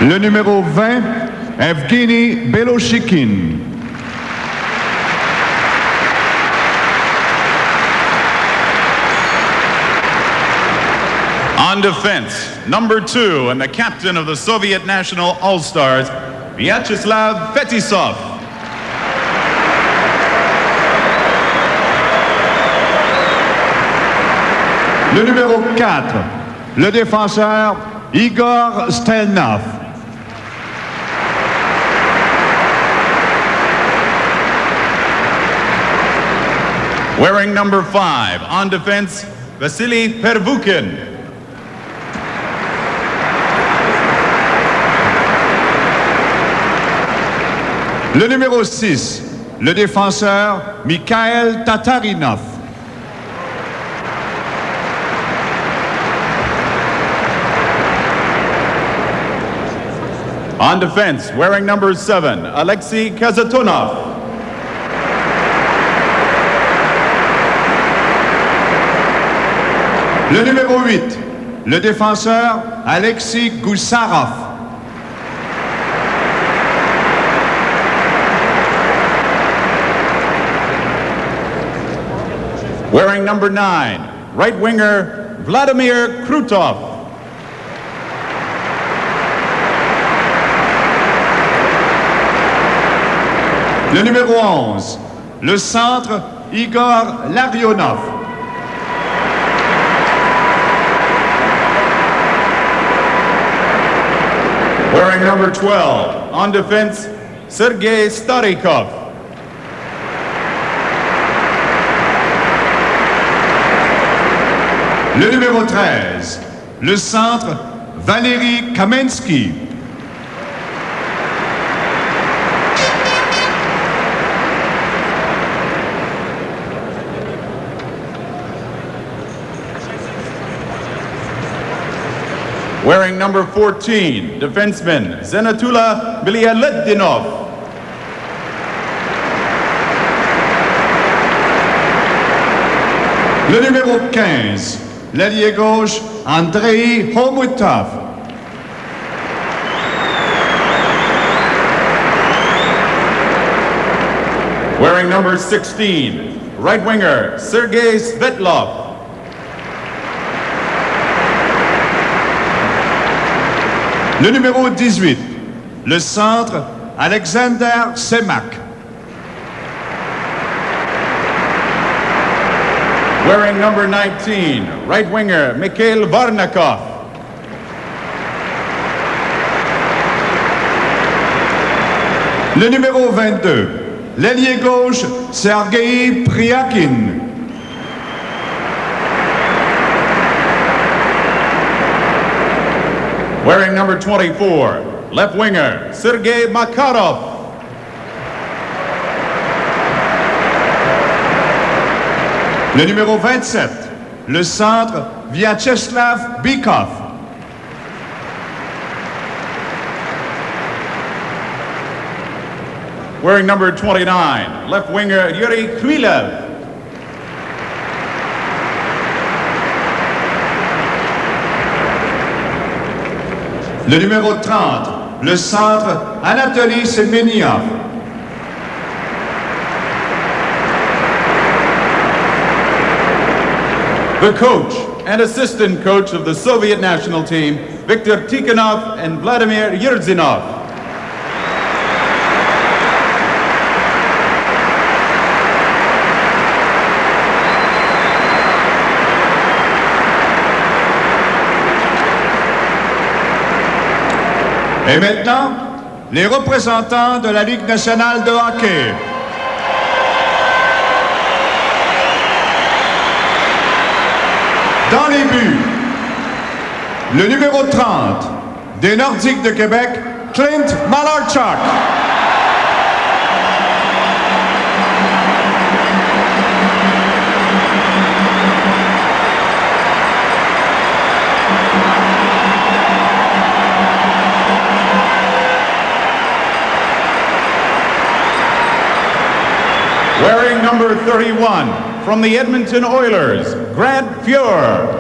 Le numéro 20, Evgeny Beloshikin. On defense, number 2 and the captain of the Soviet National All-Stars, Vyacheslav Fetisov. Le numéro 4, le défenseur Igor Stelnov. Wearing number 5, on defense, Vasily Pervukin. Le numéro 6, le défenseur Mikhail Tatarinov. On defense, wearing number 7, Alexei Kazatonov. Le numéro 8, le défenseur Alexei Goussarov. Wearing number 9, right winger Vladimir Krutov. Le numéro 11, le centre Igor Larionov. Wearing number 12, on defense, Sergei Starikov. Le numéro 13, le centre Valéry Kamensky. Wearing number 14, defenseman Zenatula Bilyaletdinov. Le numéro 15, l'ailier gauche Andrei Homutov. Wearing number 16, right winger Sergei Svetlov. Le numéro 18, le centre Alexander Semak. Wearing number 19, right winger Mikhail Varnakov. Le numéro 22, l'ailier gauche Sergei Priakin. Wearing number 24, left winger Sergei Makarov. Le numéro 27, le centre Vyacheslav Bykov. Wearing number 29, left winger Yuri Krylev. Le numéro 30, le centre Anatoly Semeniov. The coach and assistant coach of the Soviet national team, Viktor Tikhonov and Vladimir Yurzinov. Et maintenant, les représentants de la Ligue nationale de hockey. Dans les buts, le numéro 30 des Nordiques de Québec, Clint Malarchuk. Wearing number 31, from the Edmonton Oilers, Grant Fuhr.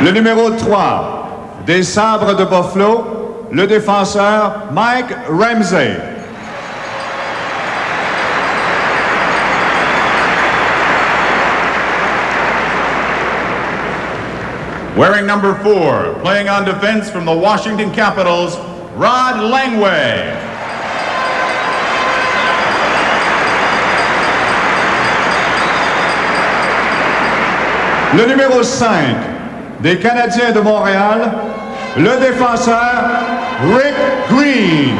Le numéro 3, des Sabres de Buffalo, le défenseur Mike Ramsey. Wearing number 4, playing on defense from the Washington Capitals, Rod Langway. Le numéro 5, des Canadiens de Montréal, le défenseur Rick Green.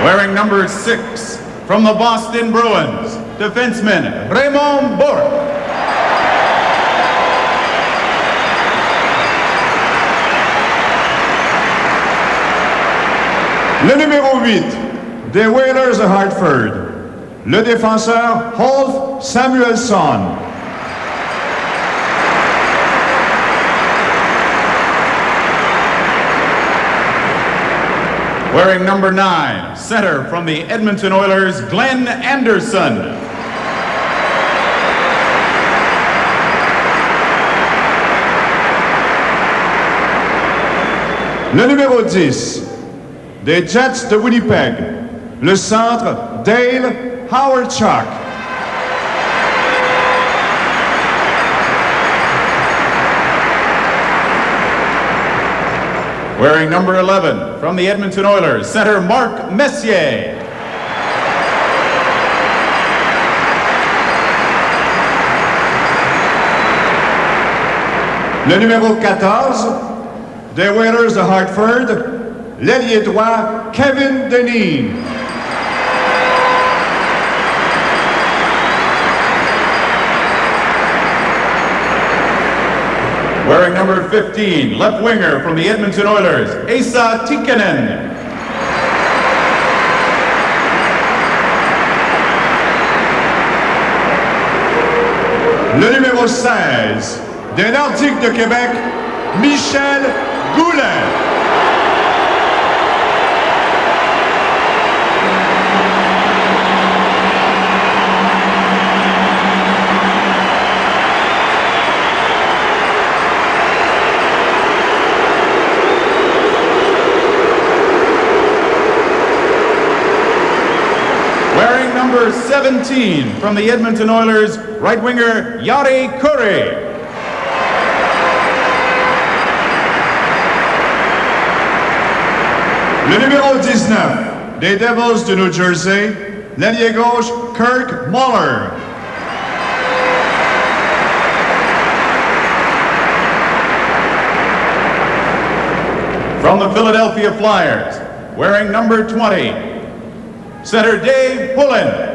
Wearing number 6, from the Boston Bruins, defenseman Raymond Bourque. Le numéro 8, des Whalers de Hartford, le défenseur Rolf Samuelsson. Wearing number 9, center from the Edmonton Oilers, Glenn Anderson. Le numéro 10, des Jets de Winnipeg, le centre Dale Hawerchuk. Wearing number 11, from the Edmonton Oilers, center Mark Messier. Le numéro 14, des Whalers de Hartford, l'ailier droit Kevin Deneen. Wearing number 15, left winger from the Edmonton Oilers, Esa Tikkanen. Le numéro 16, des Nordiques de Québec, Michel Goulet. Wearing number 17, from the Edmonton Oilers, right winger Yari Curry. Le numéro 19, des Devils de New Jersey, l'ailier gauche Kirk Muller. From the Philadelphia Flyers, wearing number 20, center Dave Pullen.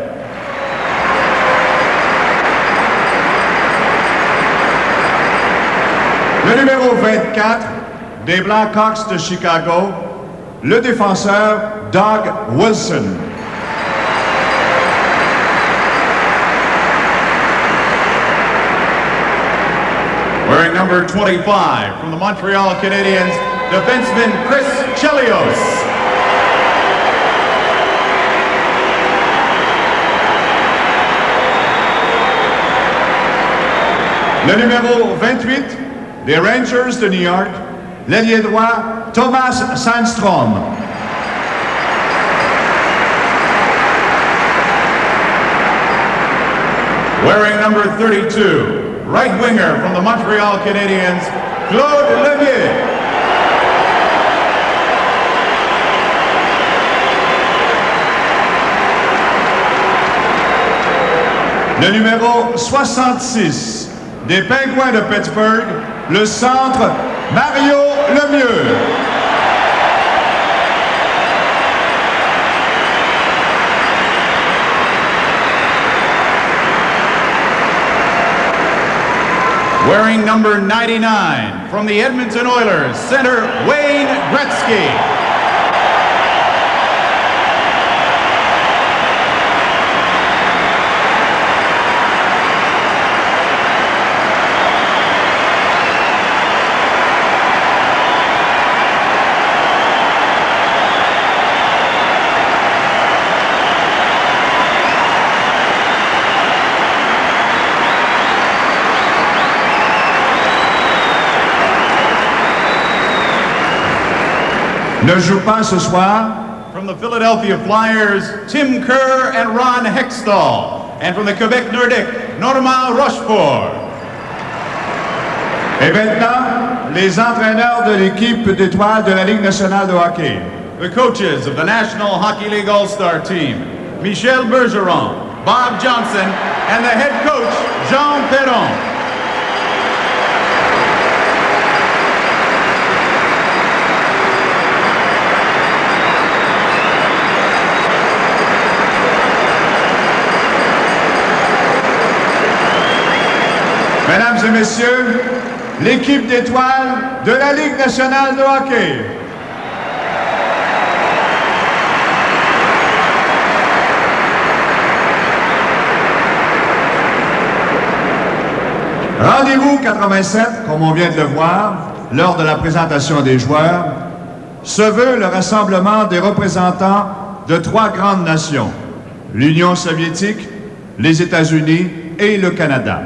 Le numéro 24, des Blackhawks de Chicago, le défenseur Doug Wilson. Wearing number 25, from the Montreal Canadiens, defenseman Chris Chelios. Le numéro 28, des Rangers de New York, l'ailier droit Thomas Sandstrom. Wearing number 32, right winger from the Montreal Canadiens, K.Lemье. Le numéro 66, des Pingouins de Pittsburgh, le centre Mario Lemieux. Wearing number 99, from the Edmonton Oilers, center Wayne Gretzky. Ne joue pas ce soir. From the Philadelphia Flyers, Tim Kerr and Ron Hextall. And from the Quebec Nordic, Normand Rochefort. Et maintenant, les entraîneurs de l'équipe d'étoiles de la Ligue nationale de hockey. The coaches of the National Hockey League All-Star Team, Michel Bergeron, Bob Johnson, and the head coach, Jean Perron. Mesdames et messieurs, l'équipe d'étoiles de la Ligue nationale de hockey. Rendez-vous-87, comme on vient de le voir, lors de la présentation des joueurs, se veut le rassemblement des représentants de 3 grandes nations, l'Union soviétique, les États-Unis et le Canada.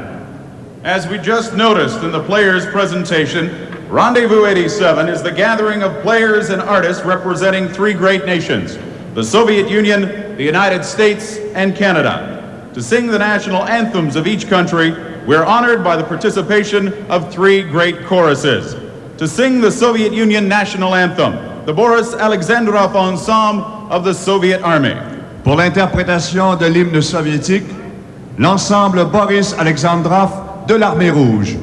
As we just noticed in the players' presentation, Rendezvous-87 is the gathering of players and artists representing 3 great nations, the Soviet Union, the United States, and Canada. To sing the national anthems of each country, we're honored by the participation of 3 great choruses. To sing the Soviet Union national anthem, the Boris Alexandrov Ensemble of the Soviet Army. Pour l'interprétation de l'hymne soviétique, l'ensemble Boris Alexandrov de l'Armée rouge.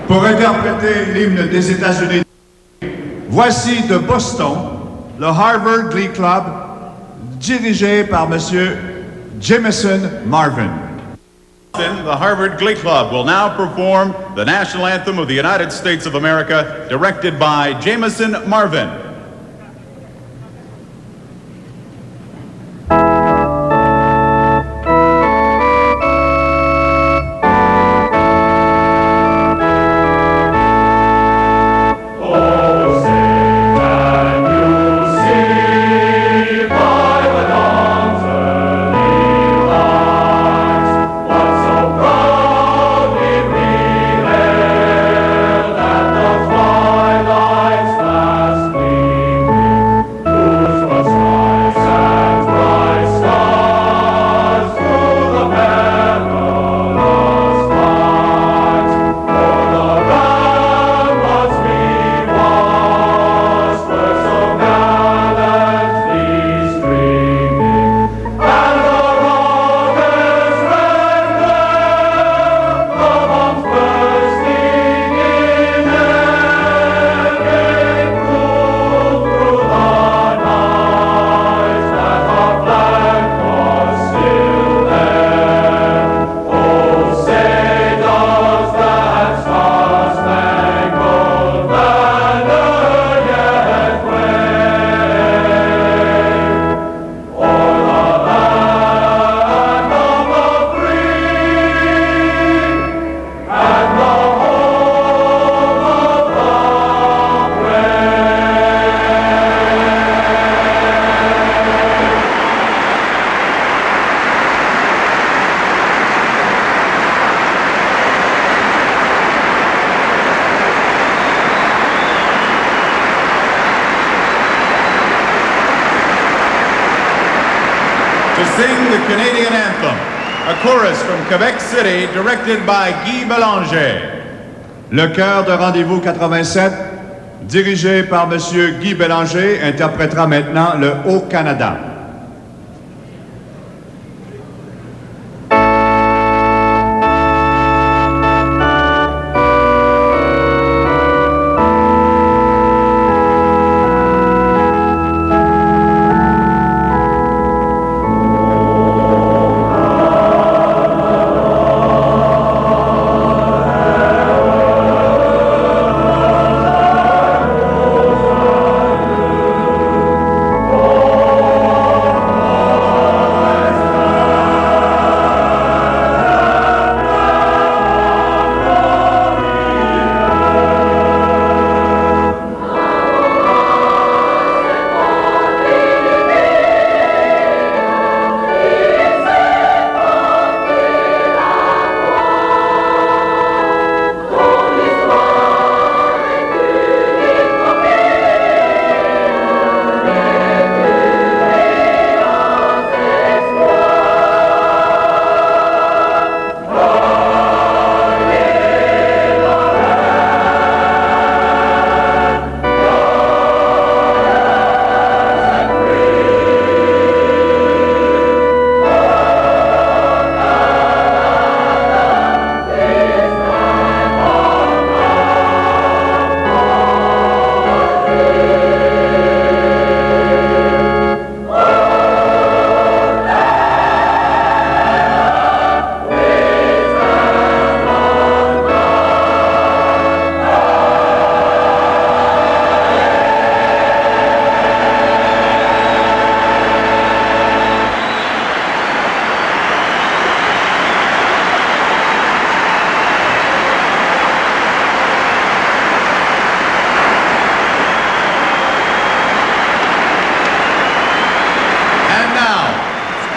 Pour interpréter l'hymne des États-Unis, voici de Boston le Harvard Glee Club, dirigé par M. Jameson Marvin. The Harvard Glee Club will now perform the national anthem of the United States of America, directed by Jameson Marvin. Fast sing the Canadian anthem, a chorus from Quebec-City directed by Guy Bélanger. Le chœur de Rendezvous-87, dirigé par M. Guy Bélanger, interprétera maintenant le Haut-Canada.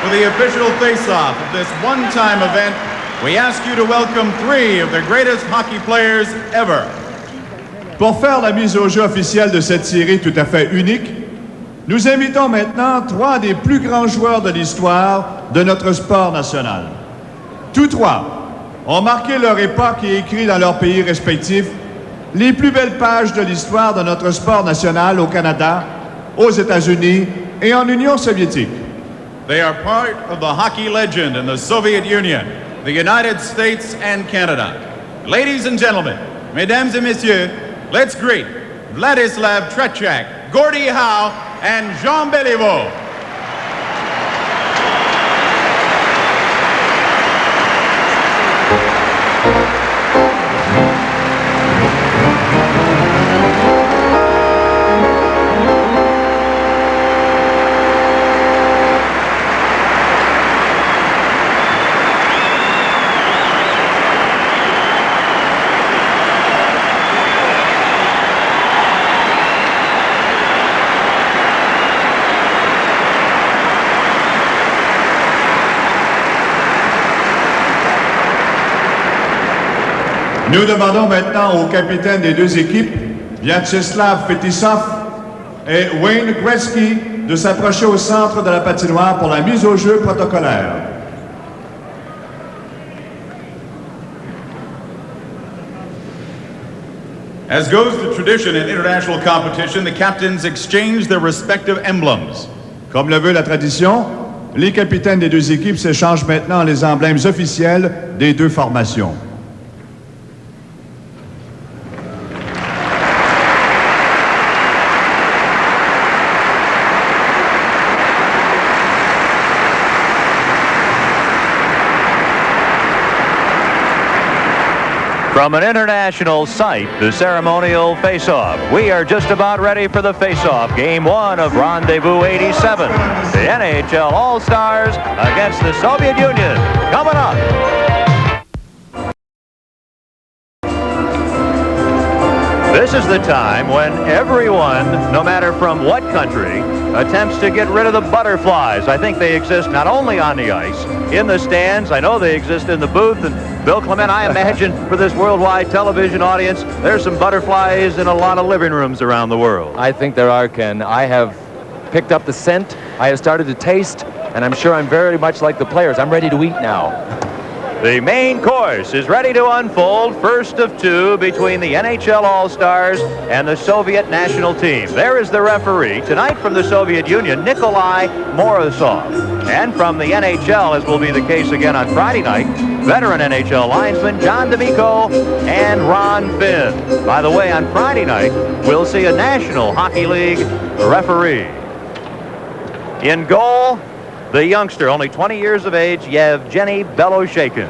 For the official face-off of this one-time event, we ask you to welcome three of the greatest hockey players ever. Pour faire la mise au jeu officielle de cette série tout à fait unique, nous invitons maintenant trois des plus grands joueurs de l'histoire de notre sport national. Tous trois ont marqué leur époque et écrit dans leurs pays respectifs les plus belles pages de l'histoire de notre sport national au Canada, aux États-Unis et en Union soviétique. They are part of the hockey legend in the Soviet Union, the United States, and Canada. Ladies and gentlemen, mesdames et messieurs, let's greet Vladislav Tretiak, Gordie Howe, and Jean Béliveau. Nous demandons maintenant aux capitaines des deux équipes, Vyacheslav Fetisov et Wayne Gretzky, de s'approcher au centre de la patinoire pour la mise au jeu protocolaire. As goes the tradition in international competition, the captains exchange their respective emblems. Comme le veut la tradition, les capitaines des deux équipes s'échangent maintenant les emblèmes officiels des deux formations. From an international site, the ceremonial face-off. We are just about ready for the face-off. Game 1 of Rendezvous-87. The NHL All-Stars against the Soviet Union. Coming up. This is the time when everyone, no matter from what country, attempts to get rid of the butterflies. I think they exist not only on the ice, in the stands. I know they exist in the booth. And Bill Clement, I imagine for this worldwide television audience, there's some butterflies in a lot of living rooms around the world. I think there are, Ken. I have picked up the scent. I have started to taste. and I'm sure I'm very much like the players. I'm ready to eat now. The main course is ready to unfold, first of two between the NHL All-Stars and the Soviet national team. There is the referee, tonight from the Soviet Union, Nikolai Morozov. And from the NHL, as will be the case again on Friday night, veteran NHL linesman John D'Amico and R.Finn. By the way, on Friday night, we'll see a National Hockey League referee. In goal, the youngster, only 20 years of age, Yevgeny Beloshakin.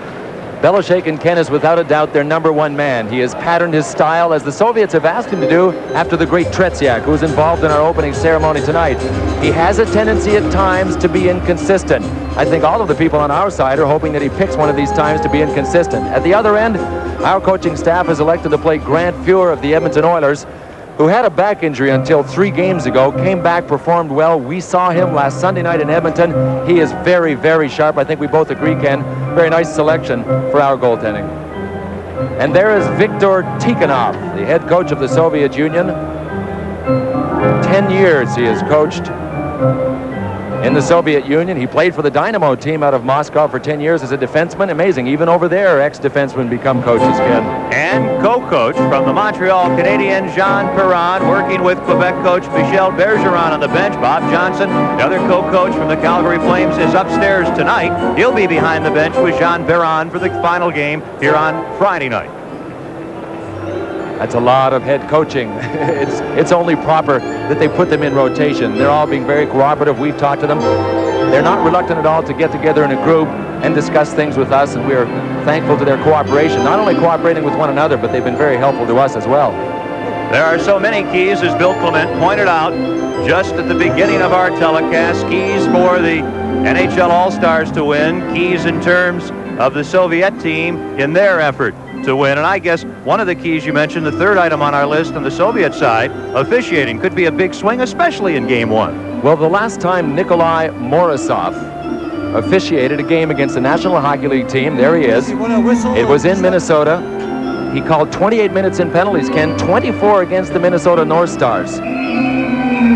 Beloshakin, Ken, is without a doubt their #1 man. He has patterned his style as the Soviets have asked him to do after the great Tretsiak, who was involved in our opening ceremony tonight. He has a tendency at times to be inconsistent. I think all of the people on our side are hoping that he picks one of these times to be inconsistent. At the other end, our coaching staff has elected to play Grant Fuhr of the Edmonton Oilers, who had a back injury until 3 games ago, came back, performed well. We saw him last Sunday night in Edmonton. He is very, very sharp. I think we both agree, Ken. Very nice selection for our goaltending. And there is Viktor Tikhonov, the head coach of the Soviet Union. 10 years he has coached in the Soviet Union. He played for the Dynamo team out of Moscow for 10 years as a defenseman. Amazing. Even over there, ex-defensemen become coaches, Ken. And co-coach from the Montreal Canadiens, Jean Perron, working with Quebec coach Michel Bergeron on the bench. Bob Johnson, the other co-coach from the Calgary Flames, is upstairs tonight. He'll be behind the bench with Jean Perron for the final game here on Friday night. That's a lot of head coaching. It's only proper that they put them in rotation. They're all being very cooperative. We've talked to them. They're not reluctant at all to get together in a group and discuss things with us, and we're thankful to their cooperation. Not only cooperating with one another, but they've been very helpful to us as well. There are so many keys, as Bill Clement pointed out just at the beginning of our telecast. Keys for the NHL All-Stars to win. Keys in terms of the Soviet team in their effort to win. And I guess one of the keys you mentioned, the third item on our list on the Soviet side, officiating could be a big swing, especially in Game 1. Well, the last time Nikolai Morozov officiated a game against the National Hockey League team, there he is. It was in Minnesota. He called 28 minutes in penalties, Ken, 24 against the Minnesota North Stars.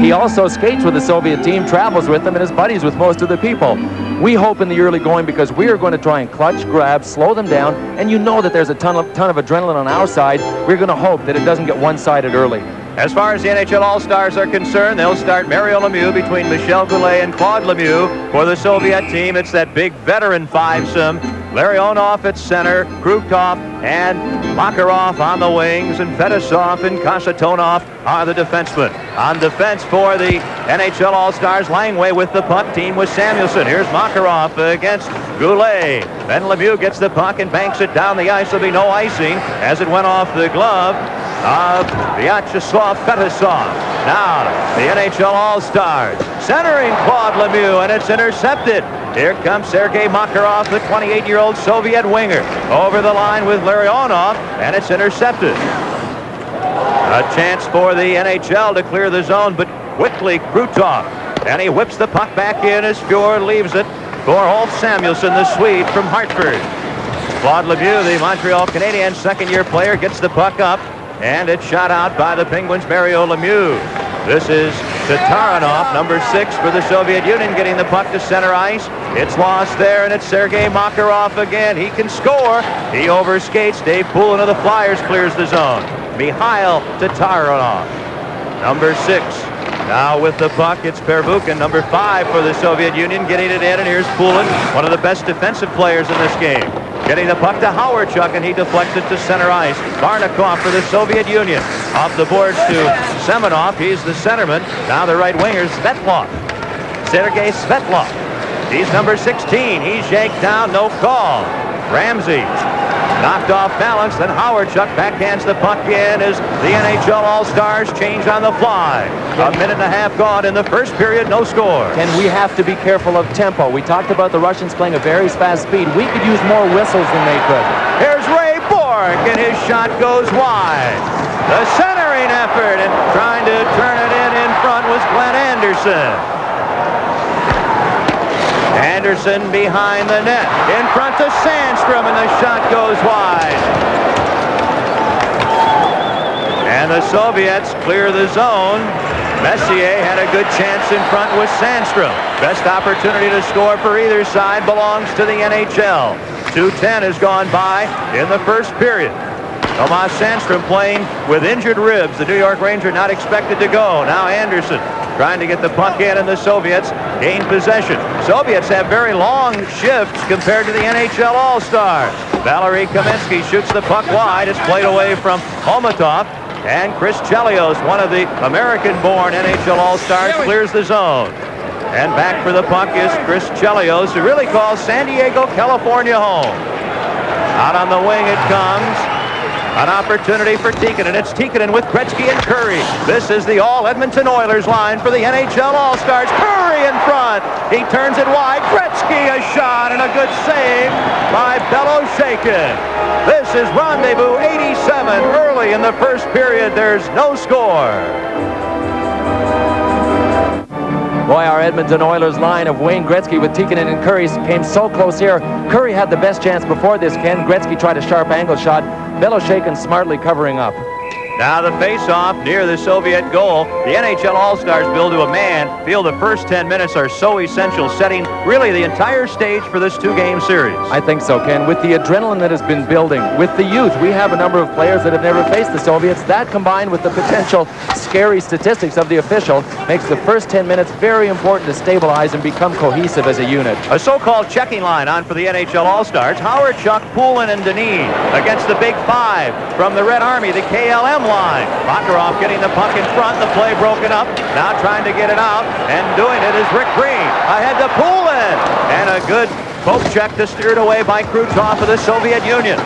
He also skates with the Soviet team, travels with them, and is buddies with most of the people. We hope in the early going, because we are going to try and clutch, grab, slow them down, and you know that there's a ton of adrenaline on our side. We're going to hope that it doesn't get one-sided early. As far as the NHL All-Stars are concerned, they'll start Mario Lemieux between Michel Goulet and Claude Lemieux. For the Soviet team, it's that big veteran fivesome. Larionov at center, Krukov and Makarov on the wings, and Fedosov and Kasatonov are the defensemen. On defense for the NHL All-Stars, Langway with the puck, team with Samuelson. Here's Makarov against Goulet. Then Lemieux gets the puck and banks it down the ice. There'll be no icing as it went off the glove of Vyacheslav Fedosov. Now, the NHL All-Stars centering Claude Lemieux, and it's intercepted. Here comes Sergei Makarov, the 28-year-old Soviet winger, over the line with Larionov, and it's intercepted. A chance for the NHL to clear the zone, but quickly Krutov, and he whips the puck back in as Fuhr leaves it for Ulf Samuelsson, the Swede from Hartford. Claude Lemieux, the Montreal Canadiens second-year player, gets the puck up, and it's shot out by the Penguins' Mario Lemieux. This is Tataranov, number 6 for the Soviet Union, getting the puck to center ice. It's lost there, and it's Sergei Makarov again. He can score. He overskates. Dave Poulin of the Flyers clears the zone. Mikhail Tataranov, number 6. Now with the puck, it's Pervukin, number 5 for the Soviet Union, getting it in, and here's Poulin, one of the best defensive players in this game. Getting the puck to Howardchuk, and he deflects it to center ice. Barnikov for the Soviet Union. Off the boards to Semenov. He's the centerman. Now the right winger, Svetlov. Sergei Svetlov. He's number 16. He's yanked down, no call. Ramsey knocked off balance, then Howardchuk backhands the puck in as the NHL All-Stars change on the fly. A minute and a half gone in the first period, no score. And we have to be careful of tempo. We talked about the Russians playing a very fast speed. We could use more whistles than they could. Here's Ray Bork, and his shot goes wide. The centering effort, and trying to turn it in front was Glenn Anderson. Anderson behind the net, in front to Sandstrom, and the shot goes wide. And the Soviets clear the zone. Messier had a good chance in front with Sandstrom. Best opportunity to score for either side belongs to the NHL. 2:10 has gone by in the first period. Tomas Sandstrom playing with injured ribs. The New York Ranger not expected to go. Now Anderson trying to get the puck in, and the Soviets gain possession. Soviets have very long shifts compared to the NHL All-Stars. Valery Kaminsky shoots the puck wide. It's played away from Omatov. And Chris Chelios, one of the American-born NHL All-Stars, clears the zone. And back for the puck is Chris Chelios, who really calls San Diego, California home. Out on the wing it comes. An opportunity for Tikkanen. It's Tikkanen with Gretzky and Curry. This is the all-Edmonton Oilers line for the NHL All-Stars. Curry in front. He turns it wide. Gretzky a shot and a good save by Beloshakin. This is Rendezvous 87. Early in the first period, there's no score. Boy, our Edmonton Oilers line of Wayne Gretzky with Tikkanen and Curry came so close here. Curry had the best chance before this, Ken. Gretzky tried a sharp angle shot. Beloshakin smartly covering up. Now the face-off near the Soviet goal. The NHL All-Stars build to a man. Feel the first 10 minutes are so essential, setting really the entire stage for this two-game series. I think so, Ken. With the adrenaline that has been building, with the youth, we have a number of players that have never faced the Soviets. That combined with the potential scary statistics of the official makes the first 10 minutes very important to stabilize and become cohesive as a unit. A so-called checking line on for the NHL All-Stars. Howard, Chuck, Poulin, and Deneen against the Big Five from the Red Army, the KLM line. Makarov getting the puck in front, the play broken up. Now trying to get it out, and doing it is Rick Green. Ahead to Poulin, and a good poke check to steer it away by Krutov of the Soviet Union.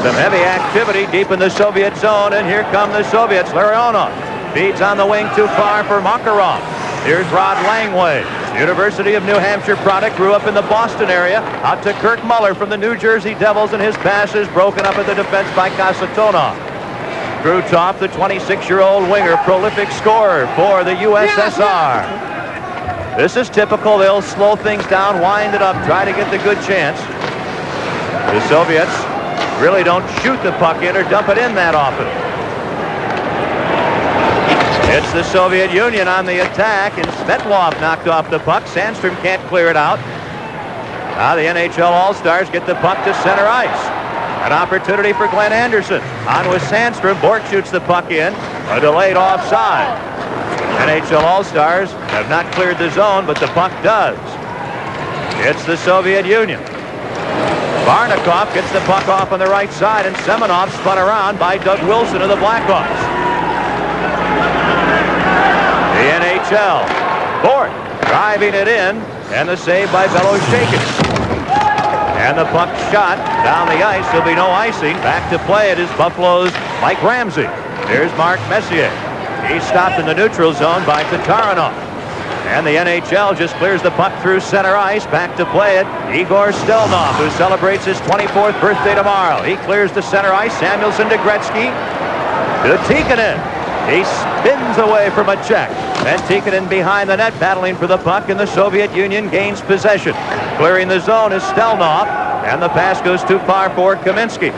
Some heavy activity deep in the Soviet zone, and here come the Soviets. Larionov feeds on the wing too far for Makarov. Here's Rod Langway. University of New Hampshire product, grew up in the Boston area. Out to Kirk Muller from the New Jersey Devils, and his pass is broken up at the defense by Kasatonov. Krutov, the 26-year-old winger, prolific scorer for the USSR. This is typical. They'll slow things down, wind it up, try to get the good chance. The Soviets really don't shoot the puck in or dump it in that often. It's the Soviet Union on the attack, and Svetlov knocked off the puck. Sandstrom can't clear it out. Now the NHL All-Stars get the puck to center ice. An opportunity for Glenn Anderson. On with Sandstrom. Bork shoots the puck in. A delayed offside. NHL All-Stars have not cleared the zone, but the puck does. It's the Soviet Union. Varnikov gets the puck off on the right side, and Semenov spun around by Doug Wilson of the Blackhawks. The NHL. Bork driving it in, and the save by Beloshakin. And the puck shot down the ice. There'll be no icing. Back to play. It is Buffalo's Mike Ramsey. Here's Mark Messier. He's stopped in the neutral zone by Tatarinov. And the NHL just clears the puck through center ice. Back to play it. Igor Stelnov, who celebrates his 24th birthday tomorrow. He clears the center ice. Samuelson to Gretzky. To Tikkanen. He spins away from a check. And Tikkanen behind the net battling for the puck, and the Soviet Union gains possession. Clearing the zone is Stelnov, and the pass goes too far for Kaminsky.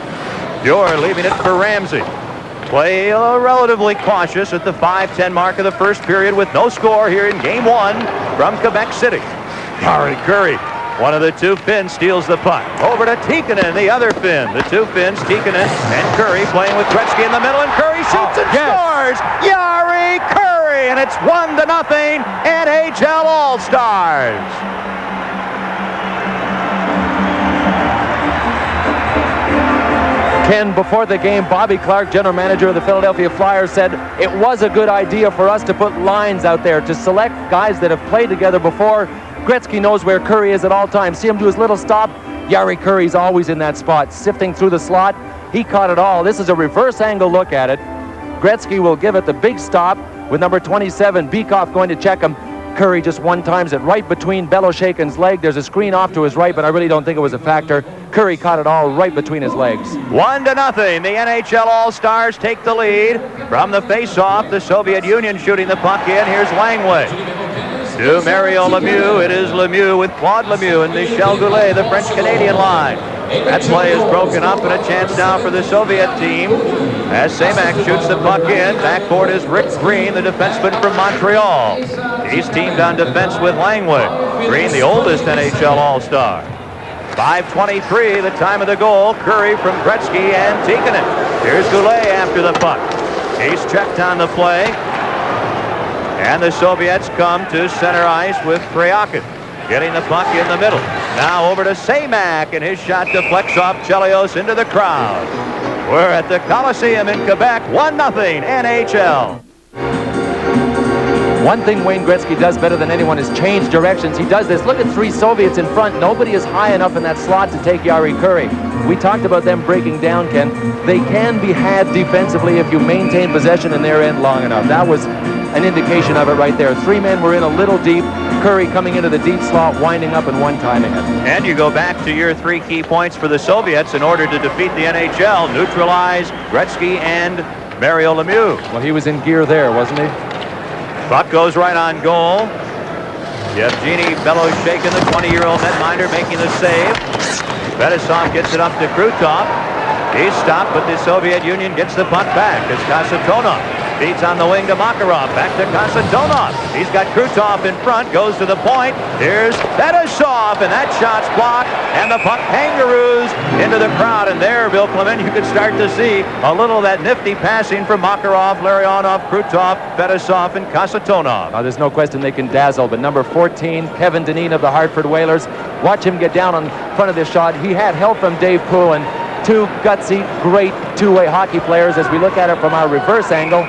Dior leaving it for Ramsey. Play relatively cautious at the 5:10 mark of the first period with no score here in Game 1 from Quebec-City. Jari Kurri, one of the two Finns, steals the puck. Over to Tikkanen, the other Finn. The two Finns, Tikkanen and Kurri, playing with Gretzky in the middle, and Kurri shoots and scores! Jari Kurri, and it's 1-0 NHL All-Stars. Ken, before the game, Bobby Clark, general manager of the Philadelphia Flyers, said it was a good idea for us to put lines out there to select guys that have played together before. Gretzky knows where Kurri is at all times. See him do his little stop. Jari Kurri's always in that spot, sifting through the slot. He caught it all. This is a reverse angle look at it. Gretzky will give it the big stop with number 27, Bykov, going to check him. Kurri just one-times it right between Beloshakin's leg. There's a screen off to his right, but I really don't think it was a factor. Kurri caught it all right between his legs. 1-0. The NHL All-Stars take the lead from the face-off. The Soviet Union shooting the puck in. Here's Langway. To Mario Lemieux. It is Lemieux with Claude Lemieux and Michel Goulet, the French-Canadian line. That play is broken up, and a chance now for the Soviet team as Semak shoots the puck in. Backcourt is Rick Green, the defenseman from Montreal. He's teamed on defense with Langway. Green, the oldest NHL All-Star. 5:23, the time of the goal. Curry from Gretzky and Tikkanen. Here's Goulet after the puck. He's checked on the play. And the Soviets come to center ice with Kryakin. Getting the puck in the middle. Now over to Semak, and his shot deflects off Chelios into the crowd. We're at the Coliseum in Quebec, 1-0 NHL. One thing Wayne Gretzky does better than anyone is change directions. He does this. Look at three Soviets in front. Nobody is high enough in that slot to take Jari Kurri. We talked about them breaking down, Ken. They can be had defensively if you maintain possession in their end long enough. That was an indication of it right there. Three men were in a little deep. Curry coming into the deep slot, winding up and one-timing it. And you go back to your three key points for the Soviets in order to defeat the NHL. Neutralize Gretzky and Mario Lemieux. Well, he was in gear there, wasn't he? Puck goes right on goal. Yevgeny Belosheikin, the 20-year-old netminder, making the save. Fetisov gets it up to Krutov. He's stopped, but the Soviet Union gets the puck back as Kasatonov feeds on the wing to Makarov. Back to Kasatonov. He's got Krutov in front, goes to the point. Here's Fetisov, and that shot's blocked, and the puck kangaroos into the crowd. And there, Bill Clement, you can start to see a little of that nifty passing from Makarov, Larionov, Krutov, Fetisov, and Kasatonov. Now, there's no question they can dazzle, but number 14, Kevin Dineen of the Hartford Whalers, watch him get down on front of this shot. He had help from Dave Poulin. Two gutsy, great two-way hockey players as we look at it from our reverse angle.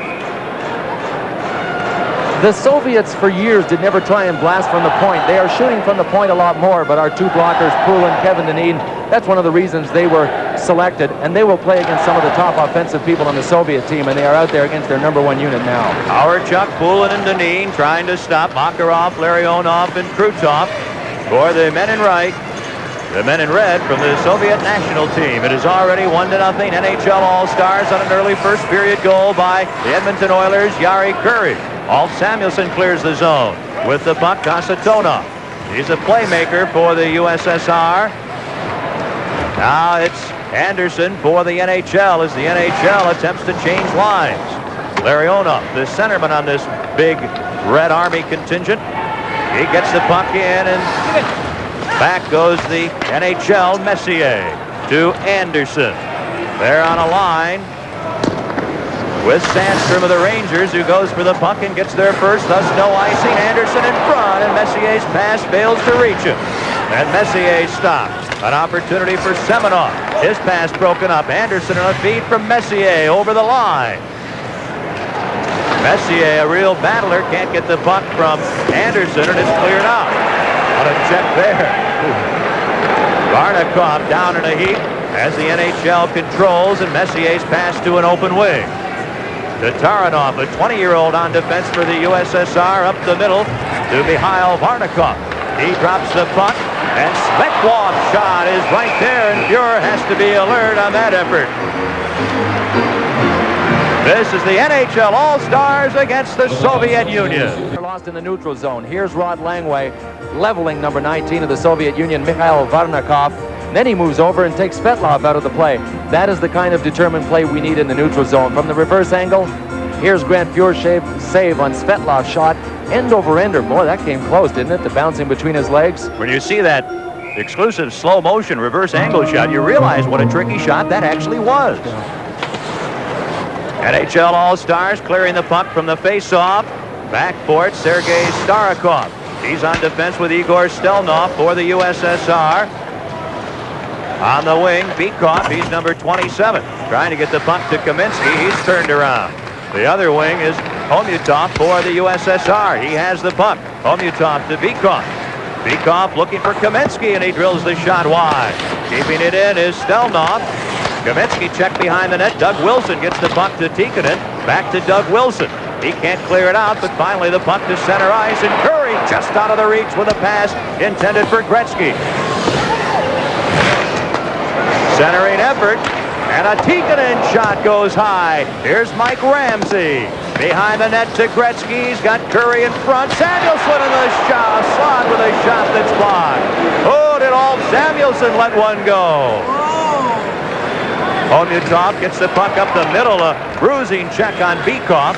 The Soviets for years did never try and blast from the point. They are shooting from the point a lot more, but our two blockers, Poulin, Kevin Dineen, that's one of the reasons they were selected, and they will play against some of the top offensive people on the Soviet team, and they are out there against their number one unit now. Howard, Chuck, Poulin, and Dineen trying to stop Makarov, Larionov, and Krutov for the men in right. The men in red from the Soviet national team. It is already 1-0 NHL All-Stars on an early first period goal by the Edmonton Oilers, Jari Kurri. Alt Samuelsson clears the zone with the puck. Kasatonov. He's a playmaker for the USSR. Now it's Anderson for the NHL as the NHL attempts to change lines. Larionov, the centerman on this big Red Army contingent. He gets the puck in, and back goes the NHL Messier to Anderson. They're on a line with Sandstrom of the Rangers, who goes for the puck and gets there first, thus no icing. Anderson in front, and Messier's pass fails to reach him. And Messier stops. An opportunity for Semenov. His pass broken up. Anderson on a feed from Messier over the line. Messier, a real battler, can't get the puck from Anderson, and it's cleared out. What a check there. Varnikov down in a heap as the NHL controls, and Messier's pass to an open wing. Taranov, a 20-year-old on defense for the USSR, up the middle to Mikhail Varnikov. He drops the puck, and Svetlov's shot is right there, and Fuhrer has to be alert on that effort. This is the NHL All-Stars against the Soviet Union. They're lost in the neutral zone. Here's Rod Langway leveling number 19 of the Soviet Union, Mikhail Varnikov. Then he moves over and takes Svetlov out of the play. That is the kind of determined play we need in the neutral zone. From the reverse angle, here's Grant Fuhrer's save on Svetlov's shot. End over ender. Boy, that came close, didn't it? The bouncing between his legs. When you see that exclusive slow motion reverse angle shot, you realize what a tricky shot that actually was. NHL All-Stars clearing the puck from the face-off. Back for it, Sergei Starakov. He's on defense with Igor Stelnov for the USSR. On the wing, Bikov, he's number 27. Trying to get the puck to Kaminsky. He's turned around. The other wing is Homutov for the USSR. He has the puck. Homutov to Bikov. Bikov looking for Kaminsky, and he drills the shot wide. Keeping it in is Stelnov. Kaminsky checked behind the net. Doug Wilson gets the puck to Tikkanen. Back to Doug Wilson. He can't clear it out, but finally the puck to center ice, and Kurri just out of the reach with a pass intended for Gretzky. Centering effort, and a Tikkanen shot goes high. Here's Mike Ramsey. Behind the net to Gretzky. He's got Curry in front. Samuelson in the shot. Slot with a shot that's blocked. Oh, did all Samuelson let one go? Homutov gets the puck up the middle. A bruising check on Bikoff.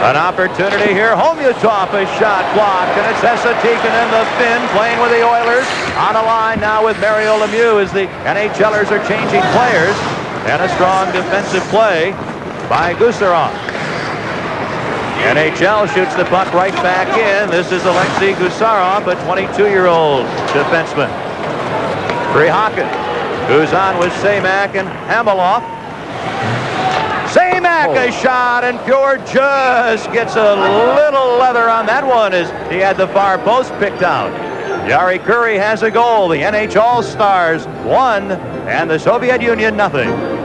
An opportunity here. Homutov, a shot blocked, and it's Essatik and then the Finn playing with the Oilers. On the line now with Mario Lemieux as the NHLers are changing players. And a strong defensive play by Gusarov. NHL shoots the puck right back in. This is Alexei Gusarov, a 22-year-old defenseman. Prihakin, who's on with Semak and Hameloff. Semak, a shot, and Fjord just gets a little leather on that one as he had the far post picked out. Jari Kurri has a goal. The NHL All-Stars 1 and the Soviet Union nothing.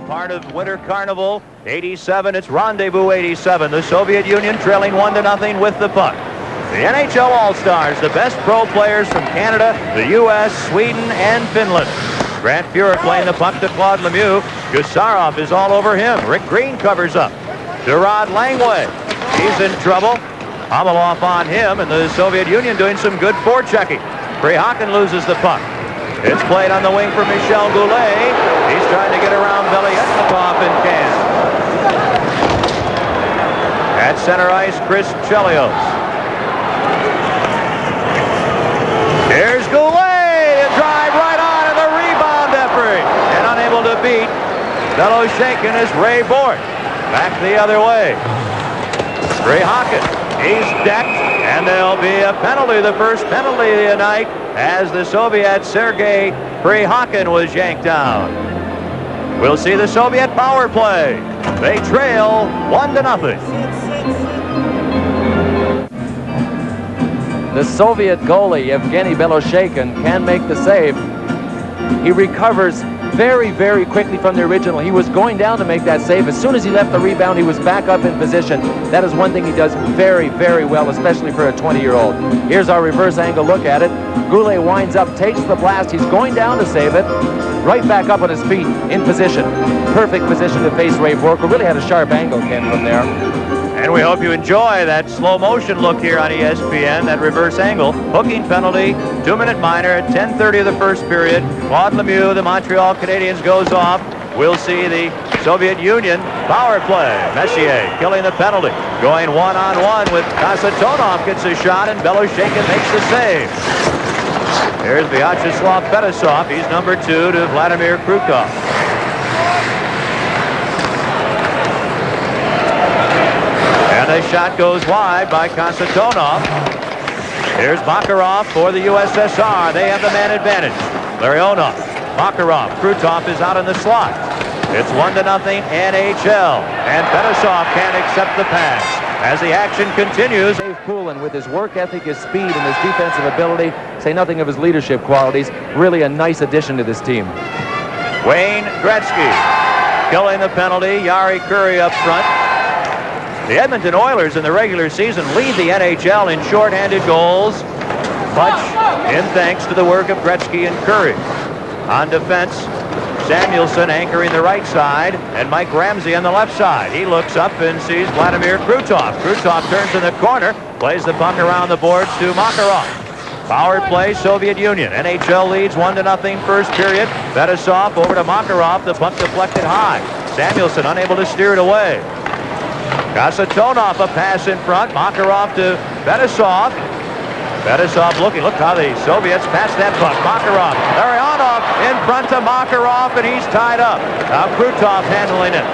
Part of Winter Carnival 87. It's Rendezvous 87. The Soviet Union trailing 1-0 with the puck. The NHL All-Stars, the best pro players from Canada, the U.S., Sweden, and Finland. Grant Fuhrer playing the puck to Claude Lemieux. Gusarov is all over him. Rick Green covers up. Gerard Langway. He's in trouble. Hameloff on him, and the Soviet Union doing some good forechecking. Prihakin loses the puck. It's played on the wing for Michel Goulet. He's trying to get around Belyetnikov and can. At center ice, Chris Chelios. Here's Goulet. A drive right on, and the rebound effort. And unable to beat Beloshakin is Ray Bort. Back the other way. Prihakin. He's decked, and there'll be a penalty, the first penalty of the night, as the Soviet Sergei Prihakin was yanked down. We'll see the Soviet power play. They trail 1-0. The Soviet goalie, Evgeny Beloshakin, can make the save. He recovers very, very quickly from the original. He was going down to make that save. As soon as he left the rebound, he was back up in position. That is one thing he does very, very well, especially for a 20-year-old. Here's our reverse angle look at it. Goulet winds up, takes the blast. He's going down to save it. Right back up on his feet, in position. Perfect position to face Ray Bork, who really had a sharp angle, Ken, from there. And we hope you enjoy that slow motion look here on ESPN, that reverse angle. Hooking penalty, 2-minute minor at 10:30 of the first period. Claude Lemieux, the Montreal Canadiens, goes off. We'll see the Soviet Union power play. Messier killing the penalty. Going one-on-one with Kasatonov, gets a shot, and Beloshakin makes the save. Here's Vyacheslav Fetisov. He's number 2 to Vladimir Krutov. And the shot goes wide by Kasatonov. Here's Makarov for the USSR. They have the man advantage. Larionov, Makarov, Krutov is out in the slot. It's 1-0 NHL. And Fetisov can't accept the pass. As the action continues. Dave Poulin, with his work ethic, his speed, and his defensive ability, say nothing of his leadership qualities, really a nice addition to this team. Wayne Gretzky killing the penalty. Jari Kurri up front. The Edmonton Oilers in the regular season lead the NHL in shorthanded goals, much in thanks to the work of Gretzky and Kurri. On defense, Samuelson anchoring the right side, and Mike Ramsey on the left side. He looks up and sees Vladimir Krutov. Krutov turns in the corner, plays the puck around the boards to Makarov. Power play, Soviet Union. NHL leads 1-0 first period. Fetisov over to Makarov, the puck deflected high. Samuelson unable to steer it away. Kasatonov, a pass in front. Makarov to Fetisov. Fetisov looking. Look how the Soviets passed that puck. Makarov. Larionov in front of Makarov, and he's tied up. Now Krutov handling it.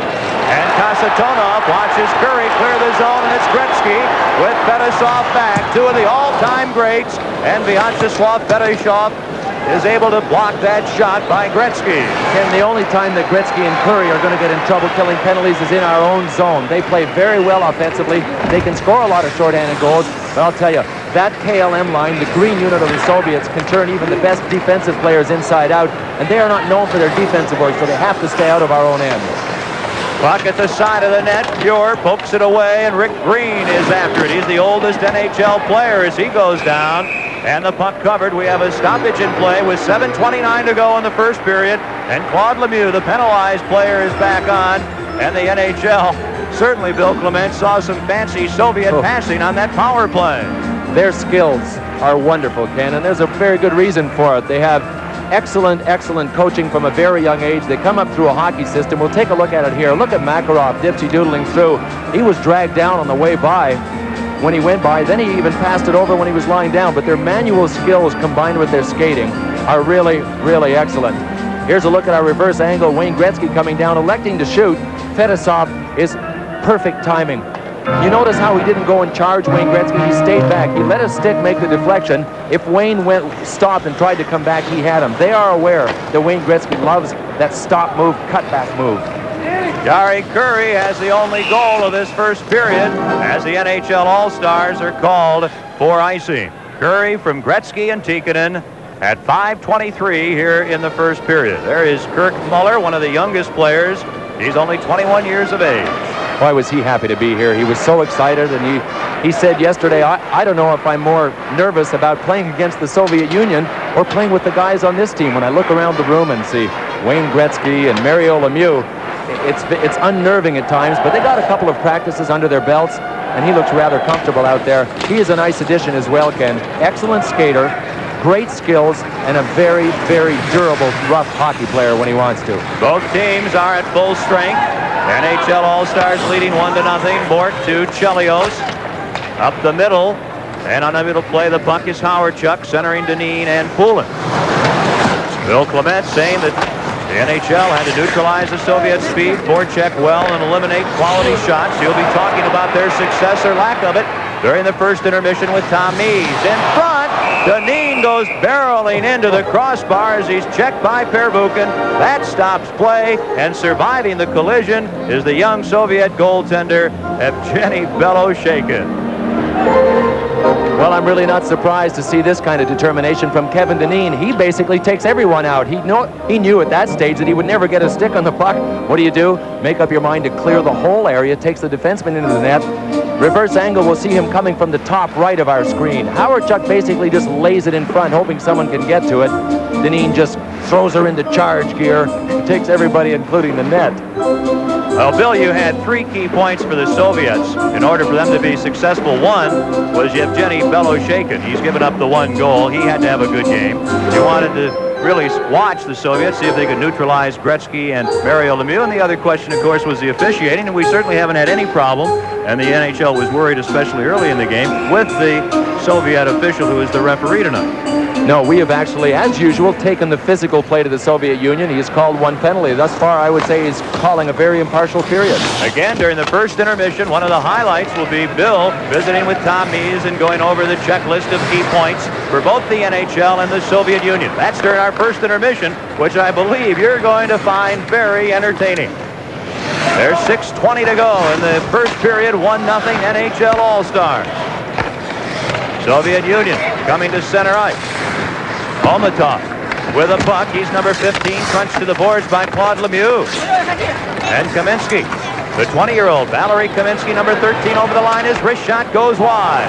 And Kasatonov watches Kurri clear the zone, and it's Gretzky with Fetisov back. 2 of the all-time greats. And Vyacheslav Fetisov is able to block that shot by Gretzky. And the only time that Gretzky and Kurri are going to get in trouble killing penalties is in our own zone. They play very well offensively. They can score a lot of shorthanded goals. But I'll tell you, that KLM line, the green unit of the Soviets, can turn even the best defensive players inside out. And they are not known for their defensive work, so they have to stay out of our own end. Puck at the side of the net. Fuhrer pokes it away, and Rick Green is after it. He's the oldest NHL player as he goes down. And the puck covered. We have a stoppage in play with 7:29 to go in the first period. And Claude Lemieux, the penalized player, is back on. And the NHL, certainly Bill Clement saw some fancy Soviet passing on that power play. Their skills are wonderful, Ken, and there's a very good reason for it. They have excellent coaching from a very young age. They come up through a hockey system. We'll take a look at it here. Look at Makarov dipsy-doodling through. He was dragged down on the way by when he went by. Then he even passed it over when he was lying down. But their manual skills combined with their skating are really, really excellent. Here's a look at our reverse angle. Wayne Gretzky coming down, electing to shoot. Fedosov is perfect timing. You notice how he didn't go and charge Wayne Gretzky. He stayed back. He let his stick make the deflection. If Wayne stopped and tried to come back, he had him. They are aware that Wayne Gretzky loves that stop move, cutback move. Gary Curry has the only goal of this first period as the NHL All-Stars are called for icing. Curry from Gretzky and Tikkanen at 5:23 here in the first period. There is Kirk Muller, one of the youngest players. He's only 21 years of age. Boy, was he happy to be here. He was so excited, and he said yesterday, I don't know if I'm more nervous about playing against the Soviet Union or playing with the guys on this team. When I look around the room and see Wayne Gretzky and Mario Lemieux, it's unnerving at times, but they got a couple of practices under their belts, and he looks rather comfortable out there. He is a nice addition as well, Ken. Excellent skater, great skills, and a very, very durable, rough hockey player when he wants to. Both teams are at full strength. NHL All-Stars leading 1-0. Mort to Chelios. Up the middle. And on the middle play, the puck is Howard-Chuck, centering Dineen and Poulin. Bill Clement saying that the NHL had to neutralize the Soviet speed, forecheck well, and eliminate quality shots. He'll be talking about their success or lack of it during the first intermission with Tom Mees. In front, Dineen goes barreling into the crossbar as he's checked by Pervukin. That stops play, and surviving the collision is the young Soviet goaltender, Evgeny Beloshakin. Well, I'm really not surprised to see this kind of determination from Kevin Dineen. He basically takes everyone out. He knew at that stage that he would never get a stick on the puck. What do? Make up your mind to clear the whole area, takes the defenseman into the net. Reverse angle, we'll see him coming from the top right of our screen. Howard-Chuck basically just lays it in front, hoping someone can get to it. Dineen just throws her into charge gear. He takes everybody, including the net. Well, Bill, you had 3 key points for the Soviets in order for them to be successful. One was Yevgeny Beloshakin. He's given up the 1 goal. He had to have a good game. You wanted to really watch the Soviets, see if they could neutralize Gretzky and Mario Lemieux. And the other question, of course, was the officiating, and we certainly haven't had any problem. And the NHL was worried, especially early in the game, with the Soviet official who is the referee tonight. No, we have actually, as usual, taken the physical play to the Soviet Union. He has called 1 penalty. Thus far, I would say he's calling a very impartial period. Again, during the first intermission, one of the highlights will be Bill visiting with Tom Mees and going over the checklist of key points for both the NHL and the Soviet Union. That's during our first intermission, which I believe you're going to find very entertaining. There's 6:20 to go in the first period, 1-0 NHL All-Stars. Soviet Union coming to center ice. Olmatov with a puck. He's number 15, crunched to the boards by Claude Lemieux. And Kaminsky, the 20-year-old Valery Kaminsky, number 13, over the line. His wrist shot goes wide.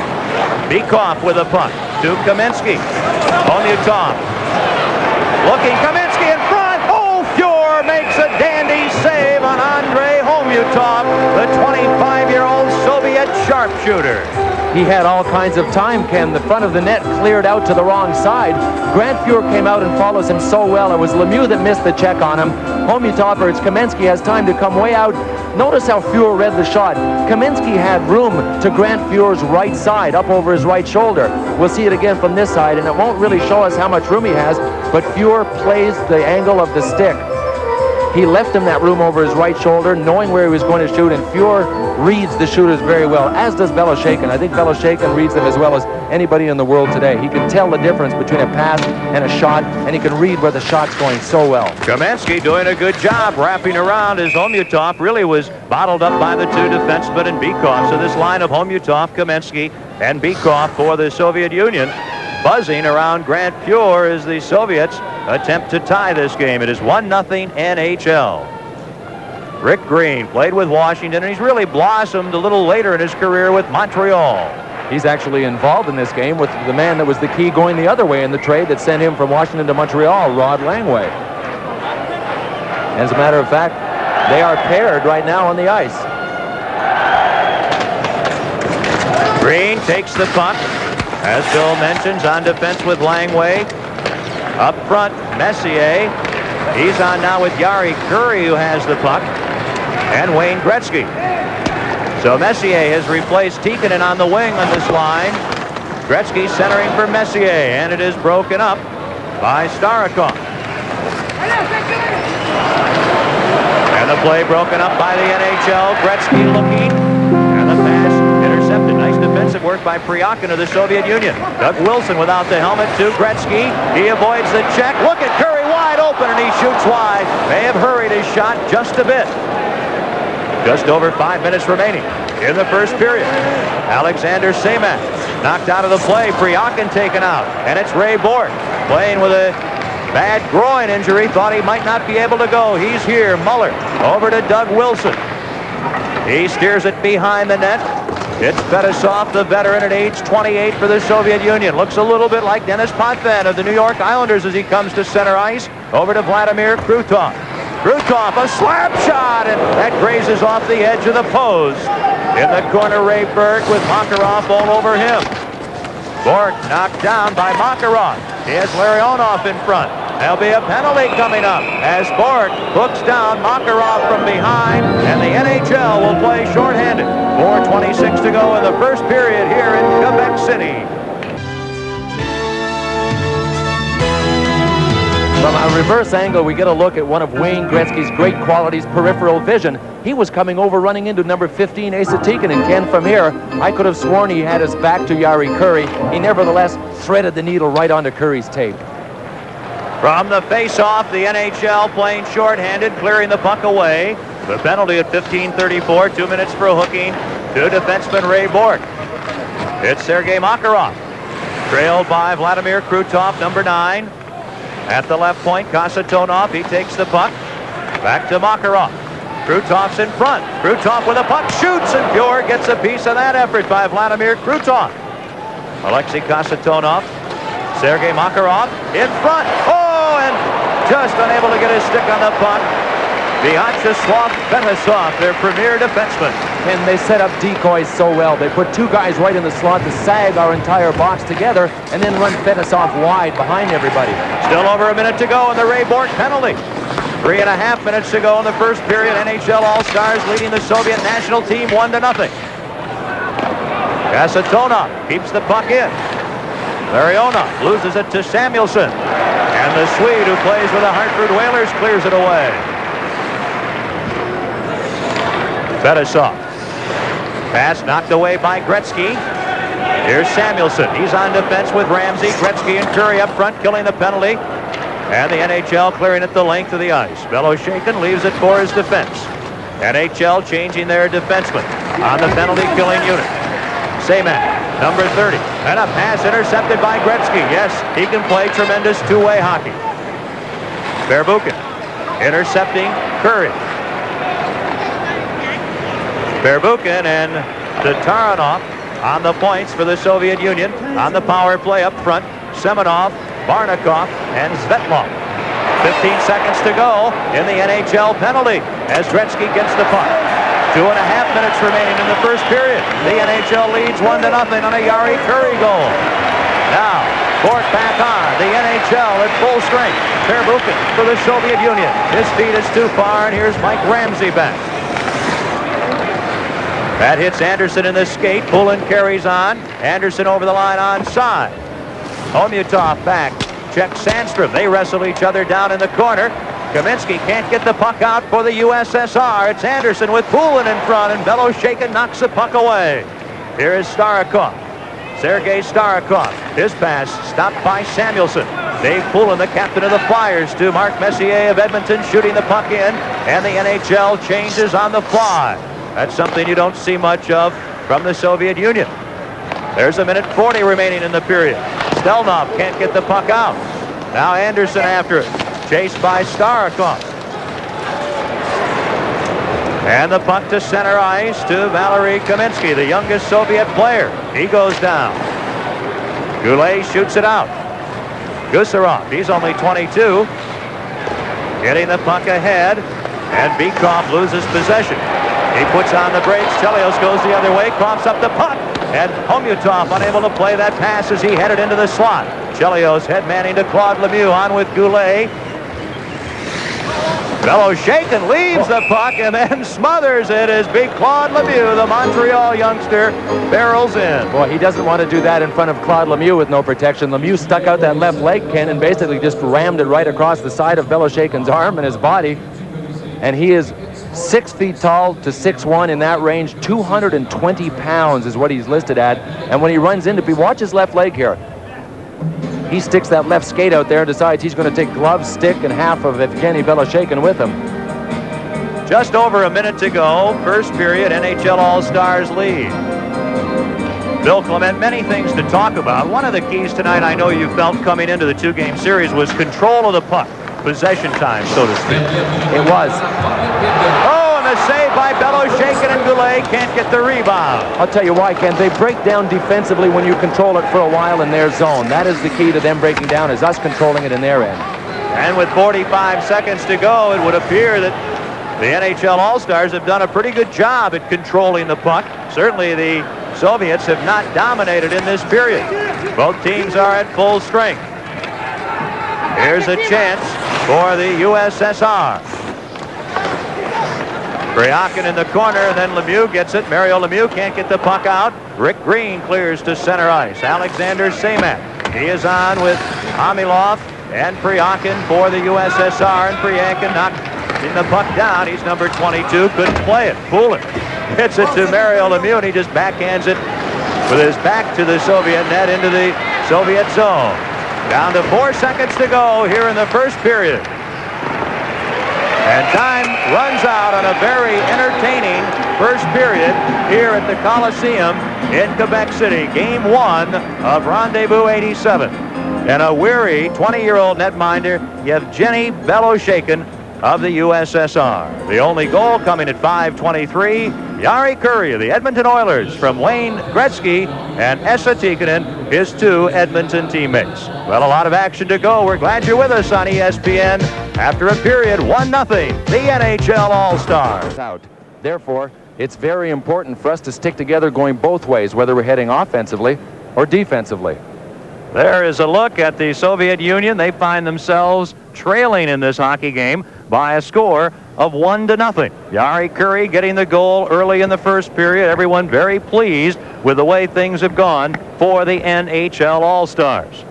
Bikov with a puck to Kaminsky. Olmatov looking, Kaminsky in front. Oh, Fuhr makes a dandy save on Andrei Homutov, the 25-year-old Soviet sharpshooter. He had all kinds of time, Ken. The front of the net cleared out to the wrong side. Grant Fuhr came out and follows him so well. It was Lemieux that missed the check on him. Homutov, or it's Kaminsky, has time to come way out. Notice how Fuhr read the shot. Kaminsky had room to Grant Fuhr's right side, up over his right shoulder. We'll see it again from this side, and it won't really show us how much room he has, but Fuhr plays the angle of the stick. He left him that room over his right shoulder, knowing where he was going to shoot, and Fuhr reads the shooters very well, as does Beloshakin. I think Beloshakin reads them as well as anybody in the world today. He can tell the difference between a pass and a shot, and he can read where the shot's going so well. Kaminsky doing a good job wrapping around as Homutov really was bottled up by the 2 defensemen and Bikov. So this line of Homutov, Kaminsky, and Bikov for the Soviet Union buzzing around Grant Fuhr as the Soviets attempt to tie this game. It is 1-0 NHL. Rick Green played with Washington, and he's really blossomed a little later in his career with Montreal. He's actually involved in this game with the man that was the key going the other way in the trade that sent him from Washington to Montreal, Rod Langway. As a matter of fact, They are paired right now on the ice. Green takes the puck. As Bill mentions, on defense with Langway. Up front, Messier. He's on now with Jari Kurri, who has the puck. And Wayne Gretzky. So Messier has replaced Tikkanen on the wing on this line. Gretzky centering for Messier, and it is broken up by Starikov. And the play broken up by the NHL. Gretzky looking, and the pass intercepted. Nice defensive work by Priakin of the Soviet Union. Doug Wilson without the helmet to Gretzky. He avoids the check. Look at Kurri wide open, and he shoots wide. May have hurried his shot just a bit. Just over 5 minutes remaining in the first period. Alexander Semak knocked out of the play. Priakin taken out, and it's Ray Bourque playing with a bad groin injury. Thought he might not be able to go. He's here. Muller over to Doug Wilson. He steers it behind the net. It's Fetisov, the veteran at age 28 for the Soviet Union. Looks a little bit like Denis Potvin of the New York Islanders as he comes to center ice. Over to Vladimir Krutov. Krutov, a slap shot, and that grazes off the edge of the post. In the corner, Ray Bourque with Makarov all over him. Bourque knocked down by Makarov. He has Larionov in front. There'll be a penalty coming up as Bourque hooks down Makarov from behind, and the NHL will play shorthanded. 4:26 to go in the first period here in Quebec-City. From a reverse angle, we get a look at one of Wayne Gretzky's great qualities, peripheral vision. He was coming over, running into number 15, Asa Tikkanen, and Ken, from here, I could have sworn he had his back to Jari Kurri. He nevertheless threaded the needle right onto Curry's tape. From the face-off, the NHL playing shorthanded, clearing the puck away. The penalty at 15:34, 2 minutes for hooking to defenseman Ray Bourque. It's Sergei Makarov, trailed by Vladimir Krutov, number 9. At the left point, Kasatonov, he takes the puck. Back to Makarov. Krutov's in front. Krutov with a puck, shoots, and Bjork gets a piece of that effort by Vladimir Krutov. Alexei Kasatonov. Sergei Makarov in front. Oh, and just unable to get his stick on the puck. Vyacheslav Fetisov, their premier defenseman. And they set up decoys so well. They put two guys right in the slot to sag our entire box together and then run Fetisov wide behind everybody. Still over a minute to go in the Ray Bourque penalty. 3.5 minutes to go in the first period. NHL All-Stars leading the Soviet national team 1-0. Kasatonov keeps the puck in. Larionov loses it to Samuelsson. And the Swede who plays with the Hartford Whalers clears it away. Fetisov. Pass knocked away by Gretzky. Here's Samuelsson. He's on defense with Ramsey. Gretzky and Kurri up front killing the penalty. And the NHL clearing it the length of the ice. Beloshakin leaves it for his defense. NHL changing their defenseman on the penalty killing unit. Semak, number 30. And a pass intercepted by Gretzky. Yes, he can play tremendous two-way hockey. Verbuchen intercepting Kurri. Verbuchen and Tataranov on the points for the Soviet Union. On the power play up front, Semenov, Barnikov, and Svetlov. 15 seconds to go in the NHL penalty as Gretzky gets the puck. 2.5 minutes remaining in the first period. The NHL leads 1-0 on a Jari Kurri goal. Now, Bourque back on. The NHL at full strength. Verbuchen for the Soviet Union. His feet is too far, and here's Mike Ramsey back. That hits Anderson in the skate. Pullen carries on. Anderson over the line onside. Omutov back. Checks Sandstrom. They wrestle each other down in the corner. Kaminsky can't get the puck out for the USSR. It's Anderson with Pullen in front, and Beloshakin knocks the puck away. Here is Starikov. Sergei Starikov. His pass stopped by Samuelsson. Dave Pullen, the captain of the Flyers, to Mark Messier of Edmonton, shooting the puck in, and the NHL changes on the fly. That's something you don't see much of from the Soviet Union. There's 1:40 remaining in the period. Stelnov can't get the puck out. Now Anderson after it. Chased by Starikov. And the puck to center ice to Valery Kaminsky, the youngest Soviet player. He goes down. Goulet shoots it out. Gusarov, he's only 22. Getting the puck ahead. And Bikov loses possession. He puts on the brakes. Chelios goes the other way, coughs up the puck. And Homutov unable to play that pass as he headed into the slot. Chelios head manning to Claude Lemieux, on with Goulet. Beloshakin leaves the puck and then smothers it as big Claude Lemieux, the Montreal youngster, barrels in. Boy, he doesn't want to do that in front of Claude Lemieux with no protection. Lemieux stuck out that left leg, Ken, and basically just rammed it right across the side of Beloshakin's arm and his body. And he is 6 feet tall to 6'1" in that range. 220 pounds is what he's listed at. And when he runs into people, watch his left leg here. He sticks that left skate out there and decides he's going to take glove, stick, and half of Evgeny Beloshakin with him. Just over a minute to go. First period, NHL All-Stars lead. Bill Clement, many things to talk about. One of the keys tonight I know you felt coming into the two-game series was control of the puck. Possession time, so to speak. It was. Oh, and the save by Beloshakin, and Goulet can't get the rebound. I'll tell you why, Ken. They break down defensively when you control it for a while in their zone. That is the key to them breaking down, is us controlling it in their end. And with 45 seconds to go, it would appear that the NHL All-Stars have done a pretty good job at controlling the puck. Certainly the Soviets have not dominated in this period. Both teams are at full strength. Here's a chance for the USSR. Kryakin in the corner, and then Lemieux gets it. Mario Lemieux can't get the puck out. Rick Green clears to center ice. Alexander Semak. He is on with Amilov and Kryakin for the USSR, and Kryakin knocking the puck down. He's number 22. Couldn't play it. Poulin hits it to Mario Lemieux, and he just backhands it with his back to the Soviet net into the Soviet zone. Down to 4 seconds to go here in the first period. And time runs out on a very entertaining first period here at the Coliseum in Quebec-City. Game 1 of Rendezvous-87. And a weary 20-year-old netminder, Evgeny Beloshakin of the USSR. The only goal coming at 5:23. Jari Kurri of the Edmonton Oilers from Wayne Gretzky and Esa Tikkanen, his two Edmonton teammates. Well, a lot of action to go. We're glad you're with us on ESPN. After a period, 1-0, the NHL All-Stars. Out. Therefore, it's very important for us to stick together going both ways, whether we're heading offensively or defensively. There is a look at the Soviet Union. They find themselves trailing in this hockey game by a score of 1-0. Jari Kurri getting the goal early in the first period. Everyone very pleased with the way things have gone for the NHL All-Stars.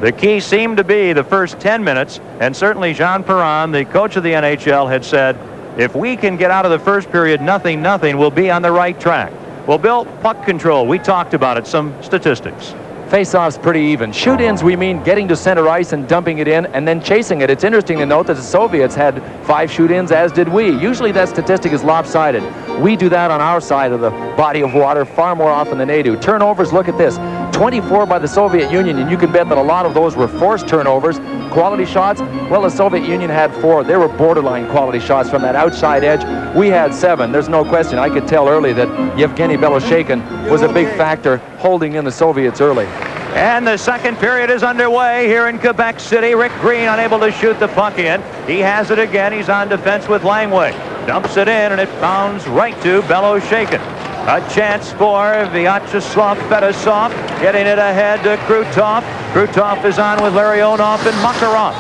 The key seemed to be the first 10 minutes, and certainly Jean Perron, the coach of the NHL, had said, if we can get out of the first period 0-0, we'll be on the right track. Well, Bill, puck control, we talked about it, some statistics. Face-offs pretty even. Shoot-ins, we mean getting to center ice and dumping it in and then chasing it. It's interesting to note that the Soviets had 5 shoot-ins, as did we. Usually that statistic is lopsided. We do that on our side of the body of water far more often than they do. Turnovers, look at this. 24 by the Soviet Union, and you can bet that a lot of those were forced turnovers. Quality shots, well, the Soviet Union had 4. They were borderline quality shots from that outside edge. We had 7. There's no question. I could tell early that Yevgeny Beloshakin was a big factor holding in the Soviets early. And the second period is underway here in Quebec City. Rick Green unable to shoot the puck in. He has it again. He's on defense with Langway. Dumps it in, and it bounds right to Beloshakin. A chance for Vyacheslav Fedosov, getting it ahead to Krutov. Krutov is on with Larionov and Makarov.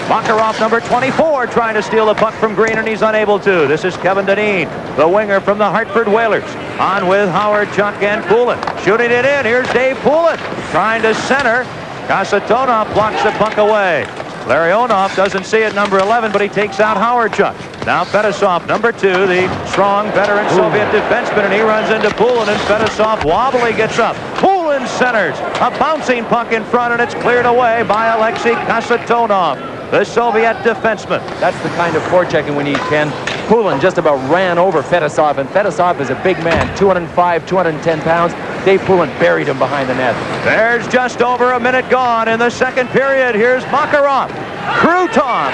Makarov, number 24, trying to steal the puck from Green, and he's unable to. This is Kevin Dineen, the winger from the Hartford Whalers. On with Howard, Chuck, and Poulin. Shooting it in. Here's Dave Poulin trying to center. Kasatonov blocks the puck away. Larionov doesn't see it, number 11, but he takes out Howard Chuck. Now Fedosov, number 2, the strong veteran Soviet defenseman, and he runs into Poulin, and Fedosov wobbly gets up. Poulin centers. A bouncing puck in front, and it's cleared away by Alexei Kasatonov, the Soviet defenseman. That's the kind of forechecking we need, Ken. Poulin just about ran over Fedosov, and Fedosov is a big man, 205, 210 pounds. Dave Poulin buried him behind the net. There's just over a minute gone in the second period. Here's Makarov. Krutov.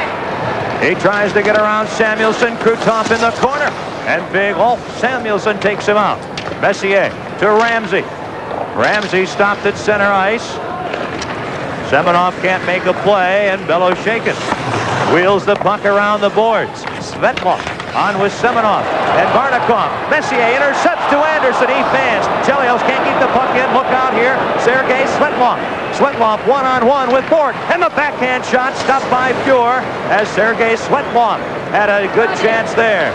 He tries to get around Samuelson. Krutov in the corner. And big Ulf Samuelson takes him out. Messier to Ramsey. Ramsey stopped at center ice. Semenov can't make a play, and Beloshakin wheels the puck around the boards. Svetlov on with Semenov and Barnikov. Messier intercepts to Anderson. He fans. Chelios can't keep the puck in. Look out here. Sergei Svetlov. Svetlov one-on-one with Borg. And the backhand shot stopped by Fuhr as Sergei Svetlov had a good chance there.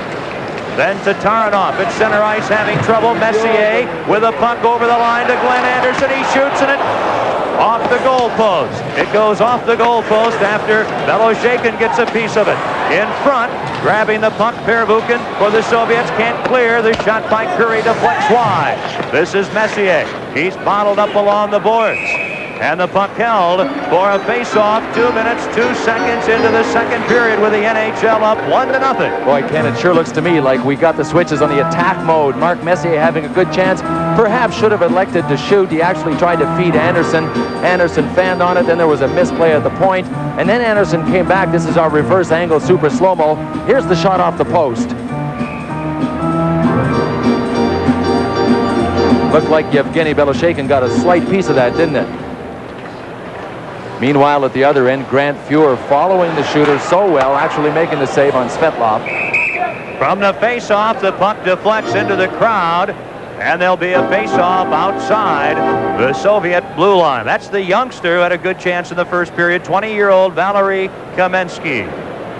Then to Taranov at center ice having trouble. Messier with a puck over the line to Glenn Anderson. He shoots and it off the goalpost. It goes off the goalpost after Beloshakin gets a piece of it. In front, grabbing the puck, Pervukin for the Soviets. Can't clear. The shot by Curry deflects wide. This is Messier. He's bottled up along the boards. And the puck held for a face-off. 2 minutes, 2 seconds into the second period with the NHL up 1-0. Boy, Ken, it sure looks to me like we got the switches on the attack mode. Mark Messier having a good chance. Perhaps should have elected to shoot. He actually tried to feed Anderson. Anderson fanned on it. Then there was a misplay at the point. And then Anderson came back. This is our reverse angle super slow-mo. Here's the shot off the post. Looked like Yevgeny Beloshakin got a slight piece of that, didn't it? Meanwhile, at the other end, Grant Fuhr following the shooter so well, actually making the save on Svetlov. From the face-off, the puck deflects into the crowd, and there'll be a face-off outside the Soviet blue line. That's the youngster who had a good chance in the first period, 20-year-old Valery Kamensky.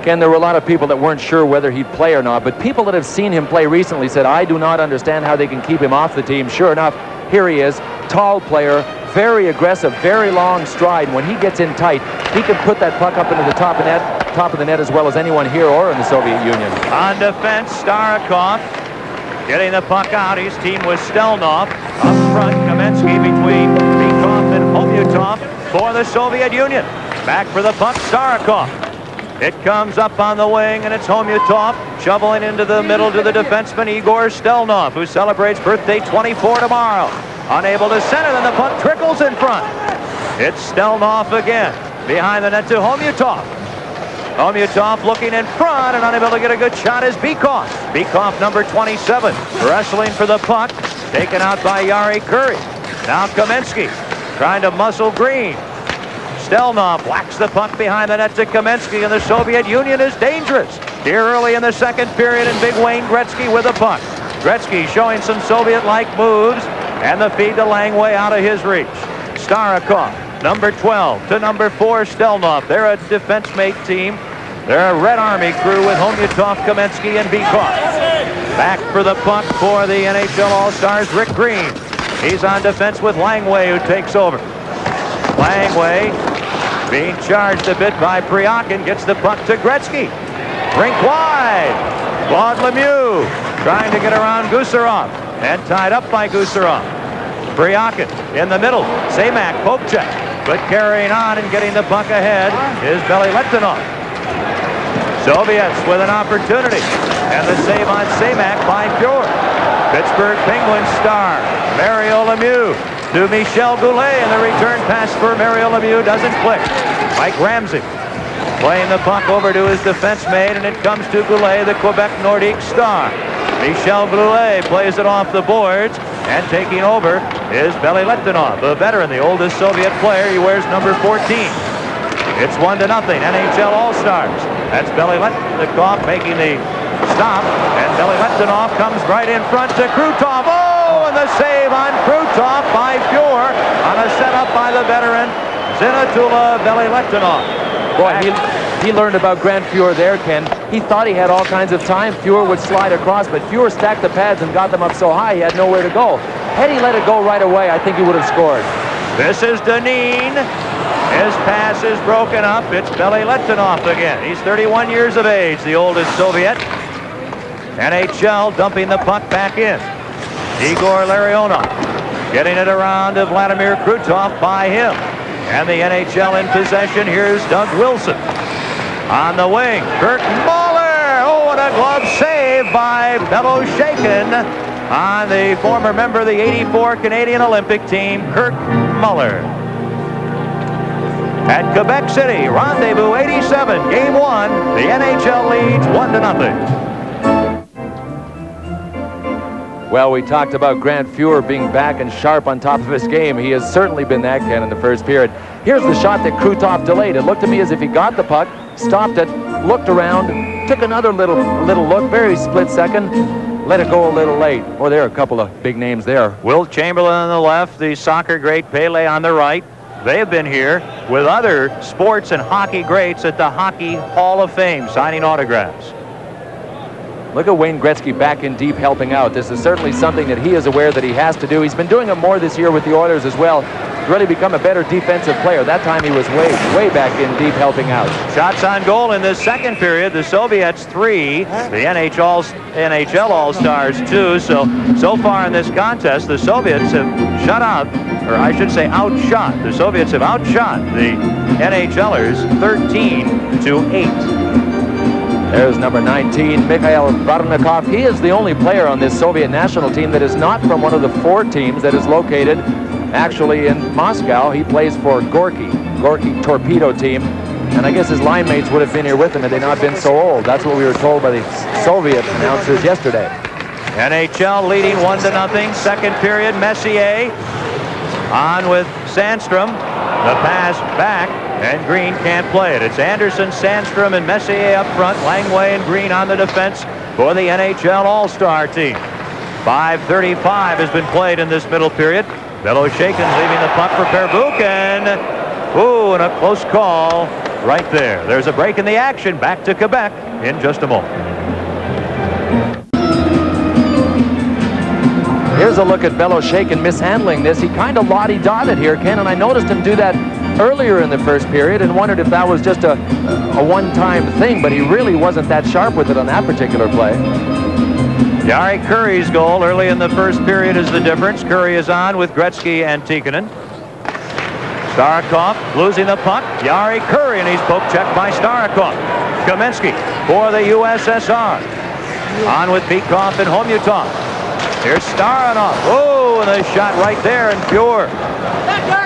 Ken, there were a lot of people that weren't sure whether he'd play or not, but people that have seen him play recently said, I do not understand how they can keep him off the team. Sure enough, here he is, tall player, very aggressive, very long stride. When he gets in tight, he can put that puck up into the top of the net as well as anyone here or in the Soviet Union. On defense, Starikov getting the puck out. He's teamed with Stelnov. Up front, Kamensky between Bikov and Homutov for the Soviet Union. Back for the puck, Starikov. It comes up on the wing, and it's Homutov shoveling into the middle to the defenseman Igor Stelnov, who celebrates birthday 24 tomorrow. Unable to center, then the puck trickles in front. It's Stelnov again. Behind the net to Homutov. Homutov looking in front and unable to get a good shot is Bikov. Bikov, number 27, wrestling for the puck. Taken out by Yari Curry. Now Kamensky trying to muscle Green. Stelnov whacks the puck behind the net to Kamensky, and the Soviet Union is dangerous. Here early in the second period, and big Wayne Gretzky with the puck. Gretzky showing some Soviet-like moves, and the feed to Langway out of his reach. Starikov, number 12 to number 4, Stelnov. They're a defense mate team. They're a Red Army crew with Homutov, Kamensky, and Bikov. Back for the puck for the NHL All-Stars, Rick Green. He's on defense with Langway, who takes over. Langway being charged a bit by Priakin, gets the puck to Gretzky. Rink wide. K.Lemье trying to get around Gusarov, and tied up by Gusarov. Priakin in the middle. Semak, poke check, but carrying on and getting the puck ahead is Belletdinov. Soviets with an opportunity, and the save on Semak by Fuhr. Pittsburgh Penguins star Mario Lemieux to Michel Goulet, and the return pass for Mario Lemieux doesn't click. Mike Ramsey playing the puck over to his defense mate, and it comes to Goulet, the Quebec Nordique star. Michel Goulet plays it off the boards, and taking over is Belletdinov, the veteran, the oldest Soviet player. He wears number 14. It's 1-0, NHL All-Stars. That's Belletdinov making the stop, and Belletdinov comes right in front to Krutov. Oh, and the save on Krutov by Fuhr on a setup by the veteran Zinatula Belletdinov. Boy, he learned about Grant Fuhr there, Ken. He thought he had all kinds of time. Fuhr would slide across, but Fuhr stacked the pads and got them up so high he had nowhere to go. Had he let it go right away, I think he would have scored. This is Dineen. His pass is broken up. It's Belletdinov again. He's 31 years of age, the oldest Soviet. NHL dumping the puck back in. Igor Larionov getting it around to Vladimir Krutov by him. And the NHL in possession. Here's Doug Wilson. On the wing, Kurt Muller. Oh, and a glove save by Beloshakin on the former member of the '84 Canadian Olympic team, Kurt Muller. At Quebec-City, Rendezvous-87, Game 1. The NHL leads 1-0. Well, we talked about Grant Fuhr being back and sharp on top of his game. He has certainly been that, Ken, in the first period. Here's the shot that Krutov delayed. It looked to me as if he got the puck, stopped it, looked around, took another little look, very split second, let it go a little late. Oh, there are a couple of big names there. Wilt Chamberlain on the left, the soccer great Pele on the right. They have been here with other sports and hockey greats at the Hockey Hall of Fame signing autographs. Look at Wayne Gretzky back in deep helping out. This is certainly something that he is aware that he has to do. He's been doing it more this year with the Oilers as well. He's really become a better defensive player. That time he was way back in deep helping out. Shots on goal in the second period. The Soviets 3, the NHL All-Stars 2. So far in this contest, the Soviets have shut out, or I should say outshot. The Soviets have outshot the NHLers 13-8. There's number 19, Mikhail Varnikov. He is the only player on this Soviet national team that is not from one of the 4 teams that is located actually in Moscow. He plays for Gorky Torpedo team. And I guess his line mates would have been here with him had they not been so old. That's what we were told by the Soviet announcers yesterday. NHL leading 1-0. Second period, Messier on with Sandstrom. The pass back, and Green can't play it. It's Anderson, Sandstrom, and Messier up front. Langway and Green on the defense for the NHL All-Star team. 5:35 has been played in this middle period. Beloshakin leaving the puck for Perbukin. Ooh, and a close call right there. There's a break in the action. Back to Quebec in just a moment. Here's a look at Beloshakin mishandling this. He kind of lottie-dotted here, Ken, and I noticed him do that earlier in the first period and wondered if that was just a one-time thing, but he really wasn't that sharp with it on that particular play. Jari Kurri's goal early in the first period is the difference. Kurri is on with Gretzky and Tikkanen. Starikov losing the puck. Jari Kurri, and he's poke checked by Starikov. Kaminsky for the USSR. On with Peikoff and Homutov. Here's Staranov. Oh, and a shot right there, and pure.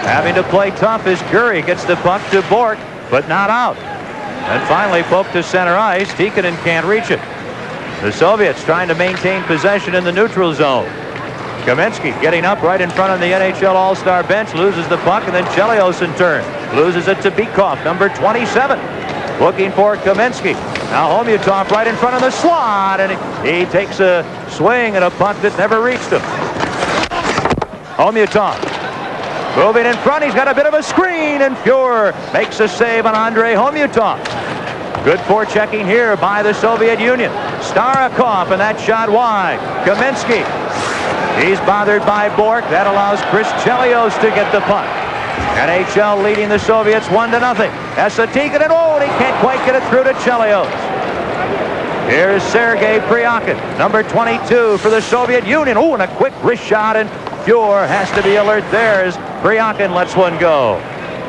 Having to play tough as Kurri gets the puck to Bork, but not out. And finally poked to center ice. Tikkanen can't reach it. The Soviets trying to maintain possession in the neutral zone. Kaminsky getting up right in front of the NHL All-Star bench, loses the puck, and then Chelios in turn loses it to Peikoff, number 27. Looking for Kaminsky. Now Homutov right in front of the slot, and he takes a swing at a puck that never reached him. Homutov moving in front. He's got a bit of a screen, and Pure makes a save on Andrei Homutov. Good forechecking here by the Soviet Union. Starikov, and that shot wide. Kaminsky. He's bothered by Bork. That allows Chris Chelios to get the puck. NHL leading the Soviets 1-0. Esa Tikkanen, and he can't quite get it through to Chelios. Here's Sergei Priakin, number 22 for the Soviet Union. Oh, and a quick wrist shot, and Pure has to be alert there as Priakin lets one go.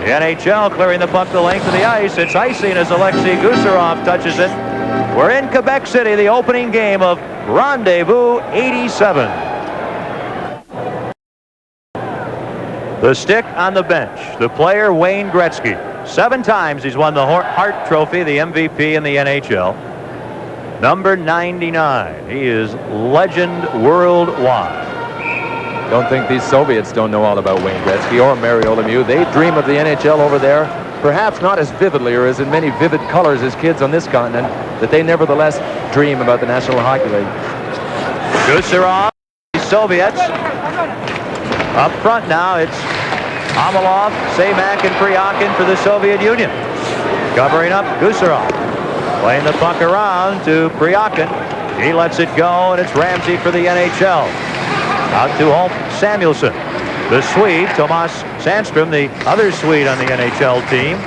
The NHL clearing the puck the length of the ice. It's icing as Alexei Gusarov touches it. We're in Quebec-City, the opening game of Rendezvous-87. The stick on the bench, the player Wayne Gretzky. 7 times he's won the Hart Trophy, the MVP in the NHL. Number 99, he is legend worldwide. Don't think these Soviets don't know all about Wayne Gretzky or Mario Lemieux. They dream of the NHL over there, perhaps not as vividly or as in many vivid colors as kids on this continent, but they nevertheless dream about the National Hockey League. Gusarov, the Soviets. Up front now, it's Amalov, Semak, and Priakin for the Soviet Union. Covering up Gusarov. Playing the puck around to Priakin. He lets it go, and it's Ramsey for the NHL. Out to Holm Samuelsson. The Swede, Tomas Sandstrom, the other Swede on the NHL team.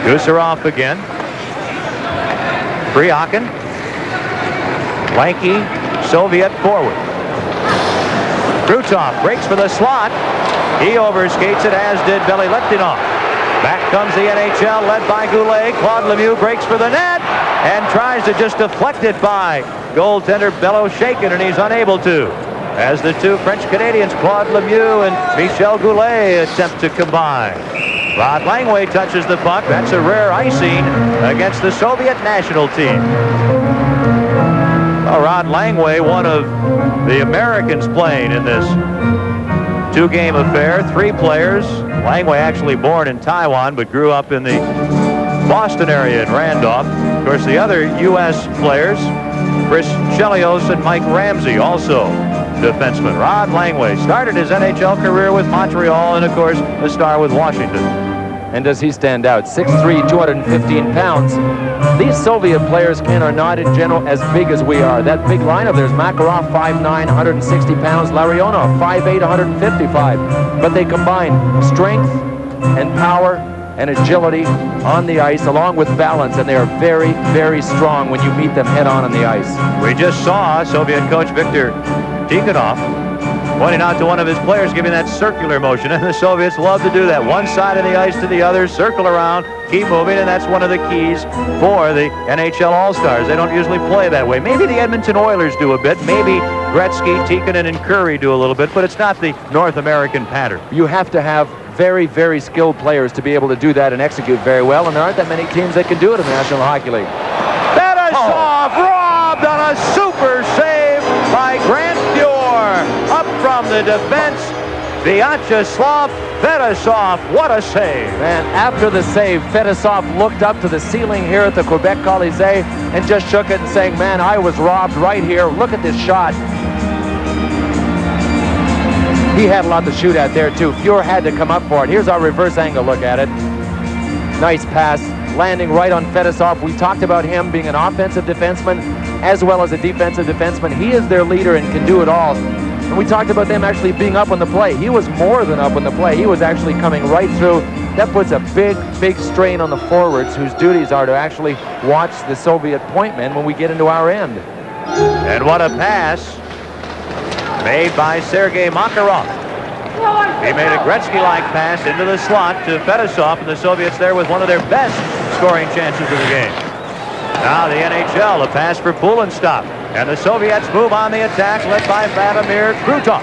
Gusarov again. Priakin. Lanky Soviet forward. Krutov breaks for the slot. He overskates it, as did Belletdinov. Back comes the NHL, led by Goulet. Claude Lemieux breaks for the net and tries to just deflect it by goaltender Beloshakin, and he's unable to. As the two French Canadians, Claude Lemieux and Michel Goulet, attempt to combine. Rod Langway touches the puck. That's a rare icing against the Soviet national team. Well, Rod Langway, one of the Americans playing in this 2-game affair. 3 players. Langway actually born in Taiwan, but grew up in the Boston area in Randolph. Of course, the other U.S. players, Chris Chelios and Mike Ramsey, also defenseman. Rod Langway started his NHL career with Montreal and, of course, a star with Washington. And does he stand out? 6'3", 215 pounds. These Soviet players, Ken, are not in general as big as we are. That big lineup, there's Makarov, 5'9", 160 pounds, Larionov, 5'8", 155. But they combine strength and power and agility on the ice, along with balance, and they are very, very strong when you meet them head-on on the ice. We just saw Soviet coach Viktor Tikhonov pointing out to one of his players, giving that circular motion, and the Soviets love to do that. One side of the ice to the other, circle around, keep moving, and that's one of the keys for the NHL All-Stars. They don't usually play that way. Maybe the Edmonton Oilers do a bit, maybe Gretzky, Tikkanen, and Curry do a little bit, but it's not the North American pattern. You have to have very, very skilled players to be able to do that and execute very well, and there aren't that many teams that can do it in the National Hockey League. Fedosov robbed on a super save by Grant Fuhr. Up from the defense, Vyacheslav Fedosov. What a save. Man, after the save, Fedosov looked up to the ceiling here at the Quebec Colisée and just shook it and saying, man, I was robbed right here. Look at this shot. He had a lot to shoot at there, too. Fuhr had to come up for it. Here's our reverse angle look at it. Nice pass, landing right on Fedosov. We talked about him being an offensive defenseman as well as a defensive defenseman. He is their leader and can do it all. And we talked about them actually being up on the play. He was more than up on the play. He was actually coming right through. That puts a big, big strain on the forwards, whose duties are to actually watch the Soviet point men when we get into our end. And what a pass made by Sergei Makarov. He made a Gretzky-like pass into the slot to Fedosov, and the Soviets there with one of their best scoring chances of the game. Now the NHL, a pass for Pulenstov, and the Soviets move on the attack, led by Vladimir Krutov.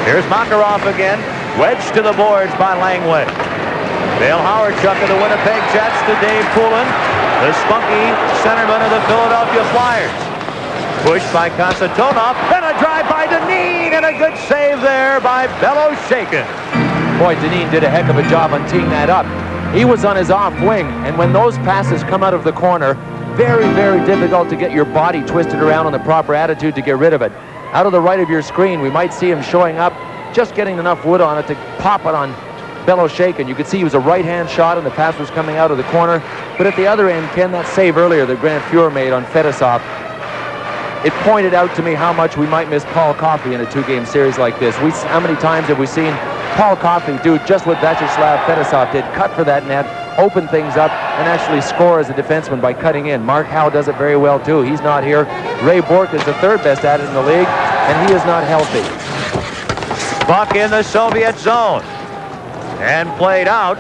Here's Makarov again, wedged to the boards by Langway. Dale Howardchuk of the Winnipeg Jets to Dave Poulin, the spunky centerman of the Philadelphia Flyers. Pushed by Kasatonov, then a drive by Dineen, and a good save there by Beloshakin. Boy, Dineen did a heck of a job on teeing that up. He was on his off wing, and when those passes come out of the corner, very, very difficult to get your body twisted around on the proper attitude to get rid of it. Out of the right of your screen, we might see him showing up, just getting enough wood on it to pop it on Beloshakin. You could see he was a right-hand shot, and the pass was coming out of the corner. But at the other end, Ken, that save earlier that Grant Fuhr made on Fedosov, it pointed out to me how much we might miss Paul Coffey in a two-game series like this. How many times have we seen Paul Coffey do just what Vyacheslav Fedosov did, cut for that net, open things up, and actually score as a defenseman by cutting in. Mark Howe does it very well, too. He's not here. Ray Bourque is the third best at it in the league, and he is not healthy. Puck in the Soviet zone, and played out.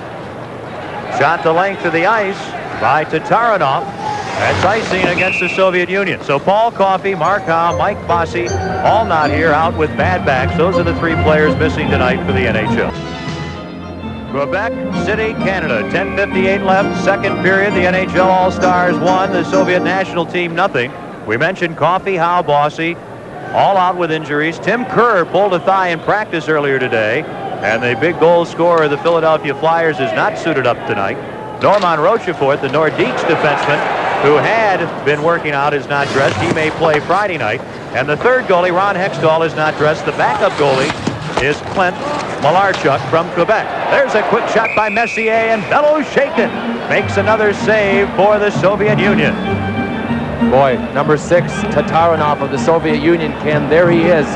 Shot the length of the ice by Tatarinov. That's icing against the Soviet Union. So Paul Coffey, Mark Howe, Mike Bossy, all not here, out with bad backs. Those are the three players missing tonight for the NHL. Quebec-City, Canada, 10:58 left, second period. The NHL All-Stars won, the Soviet national team nothing. We mentioned Coffey, Howe, Bossy, all out with injuries. Tim Kerr pulled a thigh in practice earlier today, and the big goal scorer of the Philadelphia Flyers is not suited up tonight. Norman Rochefort, the Nordiques defenseman, who had been working out, is not dressed. He may play Friday night. And the third goalie, Ron Hextall, is not dressed. The backup goalie is Clint Malarchuk from Quebec. There's a quick shot by Messier, and Beloshakin makes another save for the Soviet Union. Boy, number 6, Tatarinov of the Soviet Union, Ken, there he is.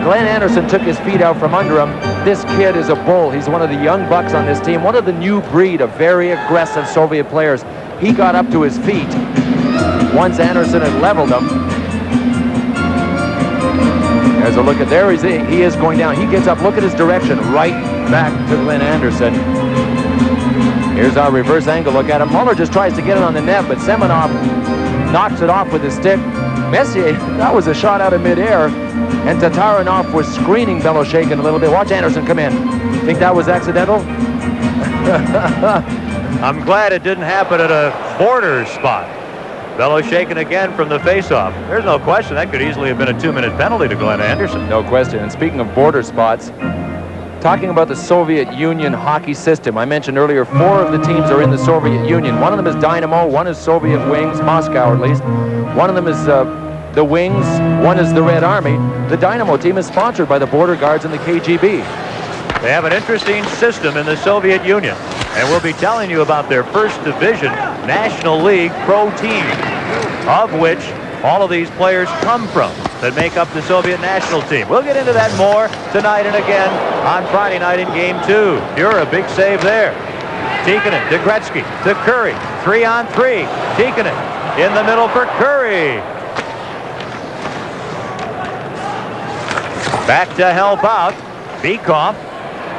Glenn Anderson took his feet out from under him. This kid is a bull. He's one of the young bucks on this team, one of the new breed of very aggressive Soviet players. He got up to his feet once Anderson had leveled him. There's a look at there. He is going down. He gets up. Look at his direction. Right back to Glenn Anderson. Here's our reverse angle look at him. Muller just tries to get it on the net, but Semenov knocks it off with his stick. Messier, that was a shot out of midair. And Tatarinov was screening Beloshakin a little bit. Watch Anderson come in. Think that was accidental? I'm glad it didn't happen at a border spot. Beloshakin again from the faceoff. There's no question that could easily have been a 2-minute penalty to Glenn Anderson. No question. And speaking of border spots, Talking about the Soviet Union hockey system, I mentioned earlier 4 of the teams are in the Soviet Union. One of them is Dynamo, one is Soviet Wings, Moscow at least. One of them is the Wings, one is the Red Army. The Dynamo team is sponsored by the Border Guards and the KGB. They have an interesting system in the Soviet Union, and we'll be telling you about their first division National League pro team, of which all of these players come from that make up the Soviet national team. We'll get into that more tonight and again on Friday night in Game 2. You're a big save there. Tikkanen to Gretzky to Curry. 3-on-3. Tikkanen in the middle for Curry. Back to help out. Bekoff.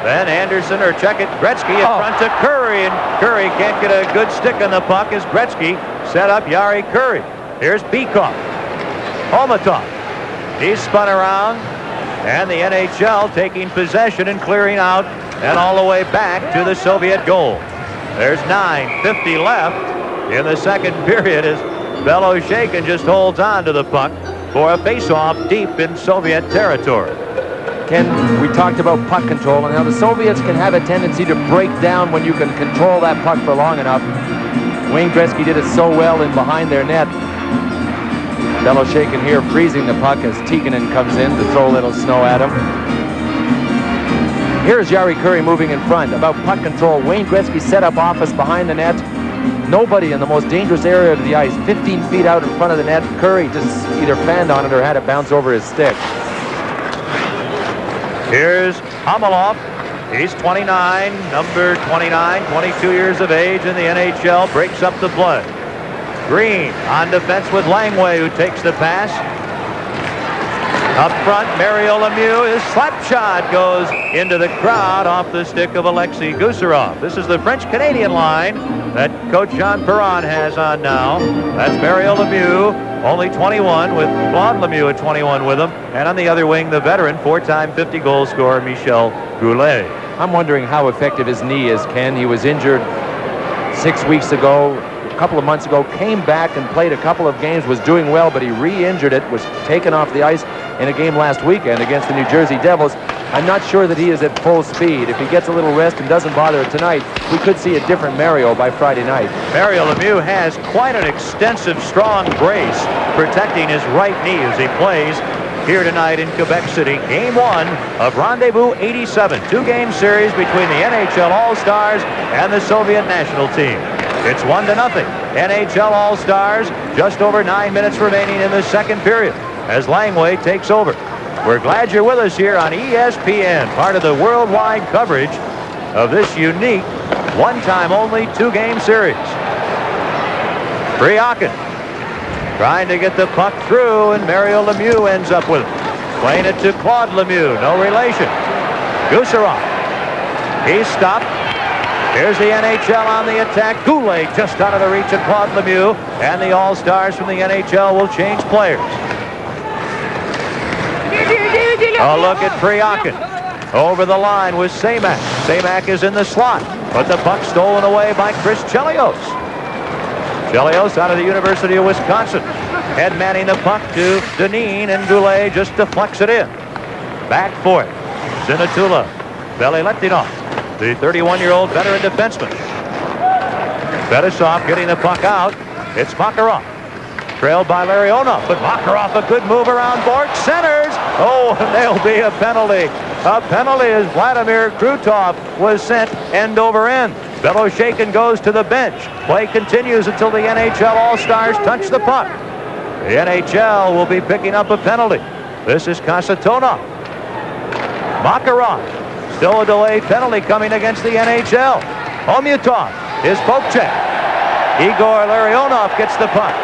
Then Anderson, or check it, Gretzky in front to Curry, and Curry can't get a good stick on the puck as Gretzky set up Jari Curry. Here's Bekoff. Olmatov. He's spun around, and the NHL taking possession and clearing out, and all the way back to the Soviet goal. There's 9:50 left in the second period as Beloshakin just holds on to the puck for a face-off deep in Soviet territory. Ken, we talked about puck control, and now the Soviets can have a tendency to break down when you can control that puck for long enough. Wayne Gretzky did it so well in behind their net. Beloshakin here freezing the puck as Tikkanen comes in to throw a little snow at him. Here's Jari Curry moving in front. About puck control, Wayne Gretzky set up office behind the net. Nobody in the most dangerous area of the ice, 15 feet out in front of the net. Curry just either fanned on it or had it bounce over his stick. Here's Hamalov. He's 29, number 29, 22 years of age in the NHL, breaks up the blood. Green on defense with Langway, who takes the pass. Up front, Mario Lemieux, his slap shot goes into the crowd off the stick of Alexei Gusarov. This is the French-Canadian line that Coach Jean Perron has on now. That's Mario Lemieux, only 21, with Claude Lemieux at 21 with him. And on the other wing, the veteran, 4-time 50-goal scorer, Michel Goulet. I'm wondering how effective his knee is, Ken. He was injured 6 weeks ago, a couple of months ago, came back and played a couple of games, was doing well, but he re-injured it, was taken off the ice in a game last weekend against the New Jersey Devils. I'm not sure that he is at full speed. If he gets a little rest and doesn't bother it tonight, we could see a different Mario by Friday night. Mario Lemieux has quite an extensive, strong brace protecting his right knee as he plays here tonight in Quebec-City. Game 1 of Rendezvous-87, 2-game series between the NHL All-Stars and the Soviet national team. It's 1-0. NHL All-Stars, just over 9 minutes remaining in the second period as Langway takes over. We're glad you're with us here on ESPN, part of the worldwide coverage of this unique, one-time only 2-game series. Priakin trying to get the puck through, and Mario Lemieux ends up with it. Playing it to Claude Lemieux, no relation. Gusarov, he's stopped. Here's the NHL on the attack. Goulet just out of the reach of Claude Lemieux, and the All-Stars from the NHL will change players. A look at Priakin. Over the line with Semak. Semak is in the slot, but the puck stolen away by Chris Chelios. Chelios out of the University of Wisconsin. Head manning the puck to Deneen, and Goulet just deflects it in. Back for it. Zinatula. Veliletdinov, the 31-year-old veteran defenseman. Fetisov getting the puck out. It's Makarov. Trailed by Larionov, but Makarov, a good move around Bork, centers. Oh, and there'll be a penalty. A penalty as Vladimir Krutov was sent end over end. Beloshakin goes to the bench. Play continues until the NHL All-Stars touch the puck. The NHL will be picking up a penalty. This is Kasatonov. Makarov, still a delayed penalty coming against the NHL. Omutov, his poke check. Igor Larionov gets the puck.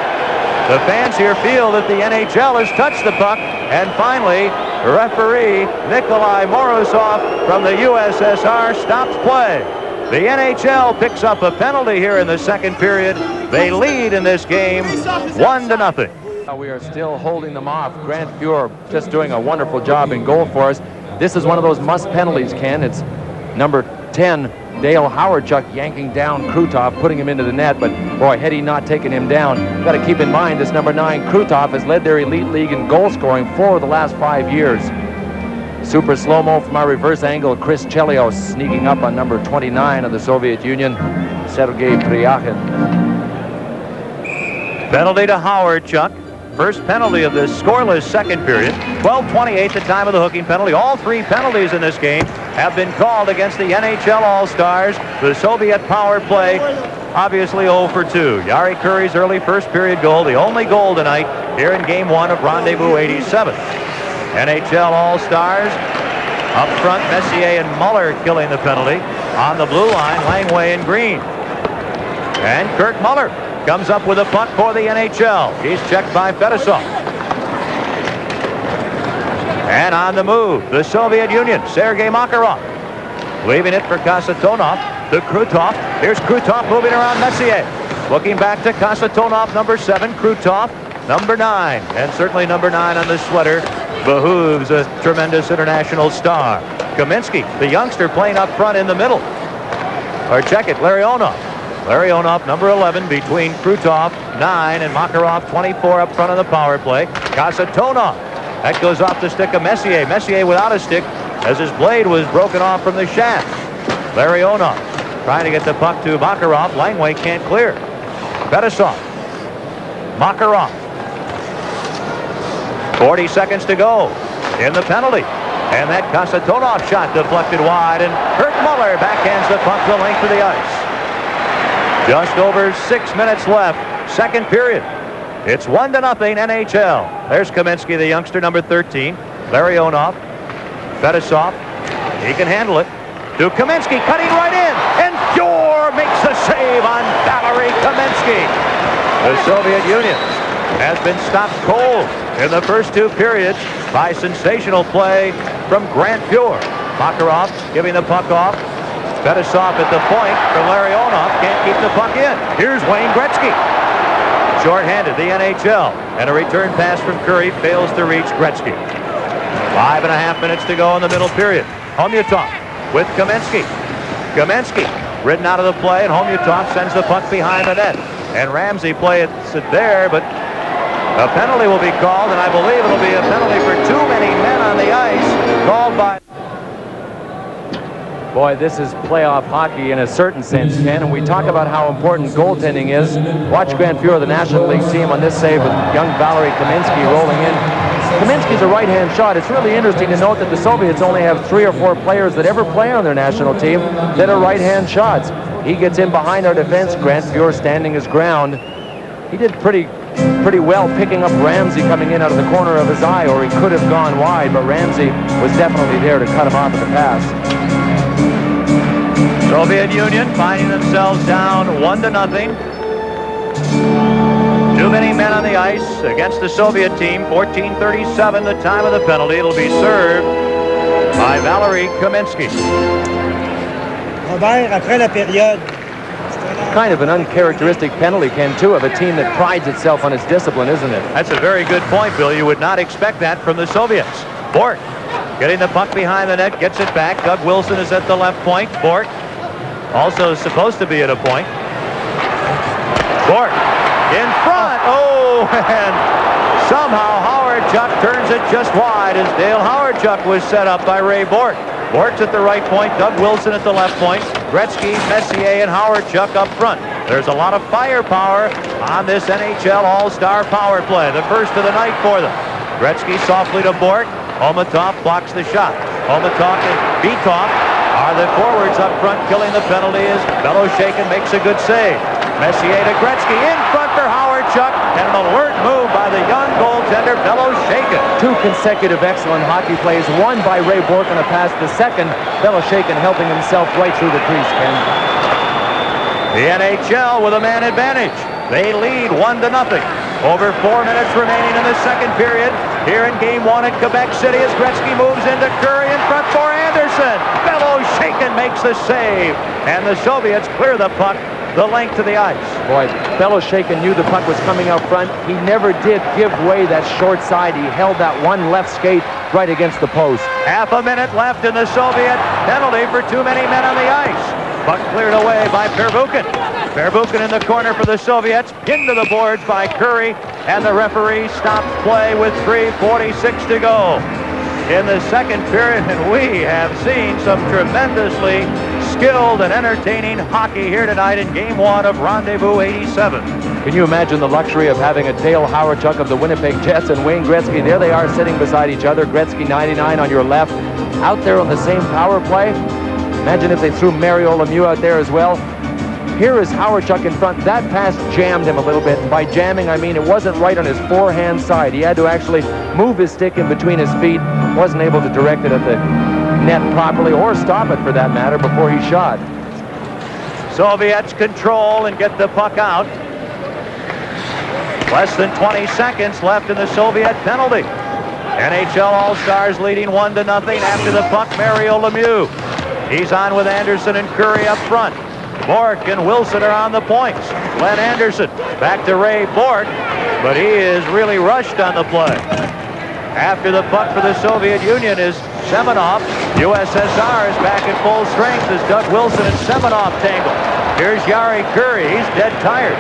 The fans here feel that the NHL has touched the puck, and finally, referee Nikolai Morozov from the USSR stops play. The NHL picks up a penalty here in the second period. They lead in this game 1-0. We are still holding them off. Grant Fuhr just doing a wonderful job in goal for us. This is one of those must penalties, Ken. It's number 10, Dale Howardchuk, yanking down Krutov, putting him into the net, but boy, had he not taken him down. You've got to keep in mind this number 9 Krutov has led their elite league in goal scoring 4 of the last 5 years. Super slow-mo from our reverse angle. Chris Chelios sneaking up on number 29 of the Soviet Union, Sergei Pryakin. Penalty to Howard Chuck. First penalty of this scoreless second period. 12:28 the time of the hooking penalty. All three penalties in this game have been called against the NHL All-Stars. The Soviet power play, obviously 0 for 2. Jari Kurri's early first period goal, the only goal tonight here in Game 1 of Rendezvous-87. NHL All-Stars up front, Messier and Muller killing the penalty. On the blue line, Langway and Green. And Kurt Muller comes up with a puck for the NHL. He's checked by Fedosov. And on the move, the Soviet Union, Sergei Makarov. Leaving it for Kasatonov to Krutov. Here's Krutov moving around Messier. Looking back to Kasatonov, number 7, Krutov, number 9. And certainly number 9 on the sweater behooves a tremendous international star. Kaminsky, the youngster, playing up front in the middle. Or check it, Larionov. Larionov, number 11, between Krutov, 9, and Makarov, 24, up front on the power play. Kasatonov. That goes off the stick of Messier. Messier without a stick as his blade was broken off from the shaft. Larionov trying to get the puck to Makarov. Langway can't clear. Fedosov. Makarov. 40 seconds to go in the penalty. And that Kasatonov shot deflected wide, and Kurt Muller backhands the puck the length of the ice. Just over 6 minutes left, second period. It's 1-0 NHL. There's Kaminsky, the youngster, number 13. Larionov. Fedosov. He can handle it. To Kaminsky, cutting right in. And Fjord makes the save on Valery Kaminsky. The Soviet Union has been stopped cold in the first two periods by sensational play from Grant Fjord. Makarov giving the puck off. Fedosov at the point for Larionov. Can't keep the puck in. Here's Wayne Gretzky. Short-handed, the NHL. And a return pass from Kurri fails to reach Gretzky. 5.5 minutes to go in the middle period. Homyutov with Kaminsky. Kaminsky ridden out of the play, and Homyutov sends the puck behind the net. And Ramsey plays it there, but a penalty will be called, and I believe it'll be a penalty for too many men on the ice, called by... Boy, this is playoff hockey in a certain sense, Ken, and we talk about how important goaltending is. Watch Grant Fjord, the National League team, on this save with young Valery Kaminsky rolling in. Kaminsky's a right-hand shot. It's really interesting to note that the Soviets only have 3 or 4 players that ever play on their national team that are right-hand shots. He gets in behind our defense. Grant Fjord standing his ground. He did pretty well picking up Ramsey coming in out of the corner of his eye, or he could have gone wide, but Ramsey was definitely there to cut him off at the pass. Soviet Union finding themselves down 1-0. Too many men on the ice against the Soviet team. 14:37 the time of the penalty. It'll be served by Valery Kaminsky. Robert, après la période. Kind of an uncharacteristic penalty, Ken, too, of a team that prides itself on its discipline, isn't it? That's a very good point, Bill. You would not expect that from the Soviets. Bork getting the puck behind the net, gets it back. Doug Wilson is at the left point. Bork also supposed to be at a point. Bork in front. Oh, and somehow Howard Chuck turns it just wide as Dale Howard Chuck was set up by Ray Bork. Bork's at the right point, Doug Wilson at the left point, Gretzky, Messier, and Howard Chuck up front. There's a lot of firepower on this NHL All-Star power play, the first of the night for them. Gretzky softly to Bork. Homyutov blocks the shot. Homyutov and Bitov are the forwards up front killing the penalty as Beloshakin makes a good save. Messier to Gretzky in front for Howard Chuck, and an alert move by the young goaltender Beloshakin. 2 consecutive excellent hockey plays, one by Ray Bork on a pass, the second Beloshakin helping himself right through the crease, Ken. The NHL with a man advantage. They lead 1-0. Over 4 minutes remaining in the second period. Here in Game 1 at Quebec-City as Gretzky moves into Kurri in front for Anderson. Beloshakin makes the save, and the Soviets clear the puck the length of the ice. Boy, Beloshakin knew the puck was coming out front. He never did give way that short side. He held that one left skate right against the post. Half a minute left in the Soviet penalty for too many men on the ice. Puck cleared away by Pervukin. Pervukin in the corner for the Soviets. Into the boards by Kurri. And the referee stops play with 3:46 to go. in the second period, and we have seen some tremendously skilled and entertaining hockey here tonight in Game 1 of Rendezvous-87. Can you imagine the luxury of having a Dale Hawerchuk of the Winnipeg Jets and Wayne Gretzky? There they are sitting beside each other. Gretzky 99 on your left, out there on the same power play. Imagine if they threw Mario Lemieux out there as well. Here is Hawerchuk in front. That pass jammed him a little bit. By jamming, I mean it wasn't right on his forehand side. He had to actually move his stick in between his feet. Wasn't able to direct it at the net properly, or stop it for that matter, before he shot. Soviets control and get the puck out. Less than 20 seconds left in the Soviet penalty. NHL All-Stars leading 1-0 after the puck. Mario Lemieux. He's on with Anderson and Curry up front. Bork and Wilson are on the points. Glenn Anderson back to Ray Bork, but he is really rushed on the play. After the puck for the Soviet Union is Semenov. USSR is back at full strength as Doug Wilson and Semenov tangle. Here's Yari Curry. He's dead tired.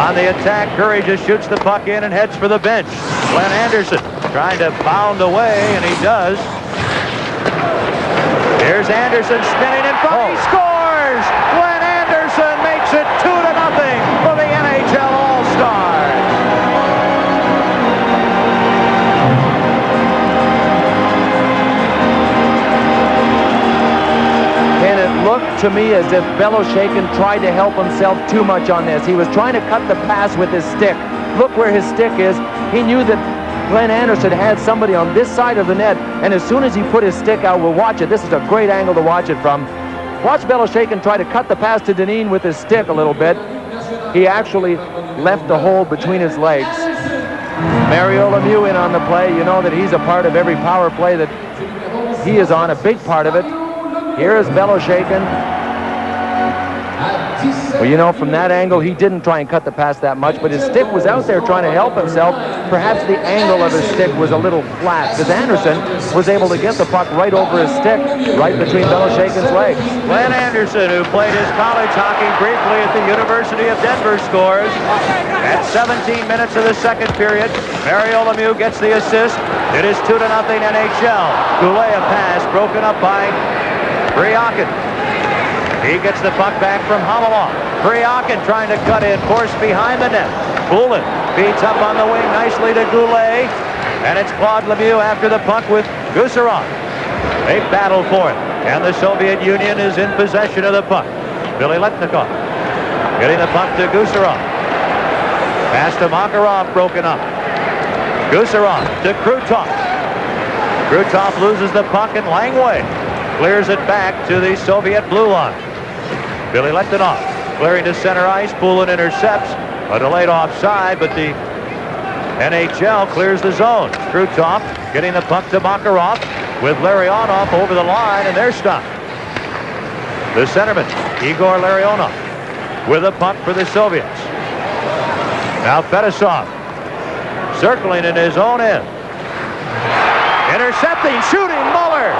On the attack, Curry just shoots the puck in and heads for the bench. Glenn Anderson trying to bound away, and he does. Here's Anderson spinning in front. He scores! Glenn Anderson makes it 2-0 for the NHL All-Stars. And it looked to me as if Beloshakin tried to help himself too much on this. He was trying to cut the pass with his stick. Look where his stick is. He knew that Glenn Anderson had somebody on this side of the net, and as soon as he put his stick out, we'll watch it. This is a great angle to watch it from. Watch Beloshakin try to cut the pass to Dineen with his stick a little bit. He actually left the hole between his legs. Mario Lemieux in on the play. You know that he's a part of every power play that he is on, a big part of it. Here is Beloshakin. Well, you know, from that angle, he didn't try and cut the pass that much, but his stick was out there trying to help himself. Perhaps the angle of his stick was a little flat, because Anderson was able to get the puck right over his stick, right between Beloshakin's legs. Glenn Anderson, who played his college hockey briefly at the University of Denver, scores. At 17 minutes of the second period, Mario Lemieux gets the assist. It is 2-0 NHL. Goulet a pass broken up by Bryakin. He gets the puck back from Hamelon. Bryakin trying to cut in, forced behind the net. Poulin beats up on the wing nicely to Goulet. And it's Claude Lemieux after the puck with Gusarov. They battle for it. And the Soviet Union is in possession of the puck. Billy Letnikov getting the puck to Gusarov. Pass to Makarov, broken up. Gusarov to Krutov. Krutov loses the puck, and Langway clears it back to the Soviet blue line. Billy Letnikov clearing to center ice. Poulin intercepts. A delayed offside, but the NHL clears the zone. Krutov getting the puck to Makarov with Larionov over the line, and they're stopped. The centerman, Igor Larionov, with a puck for the Soviets. Now Fedosov circling in his own end. Intercepting, shooting, Muller.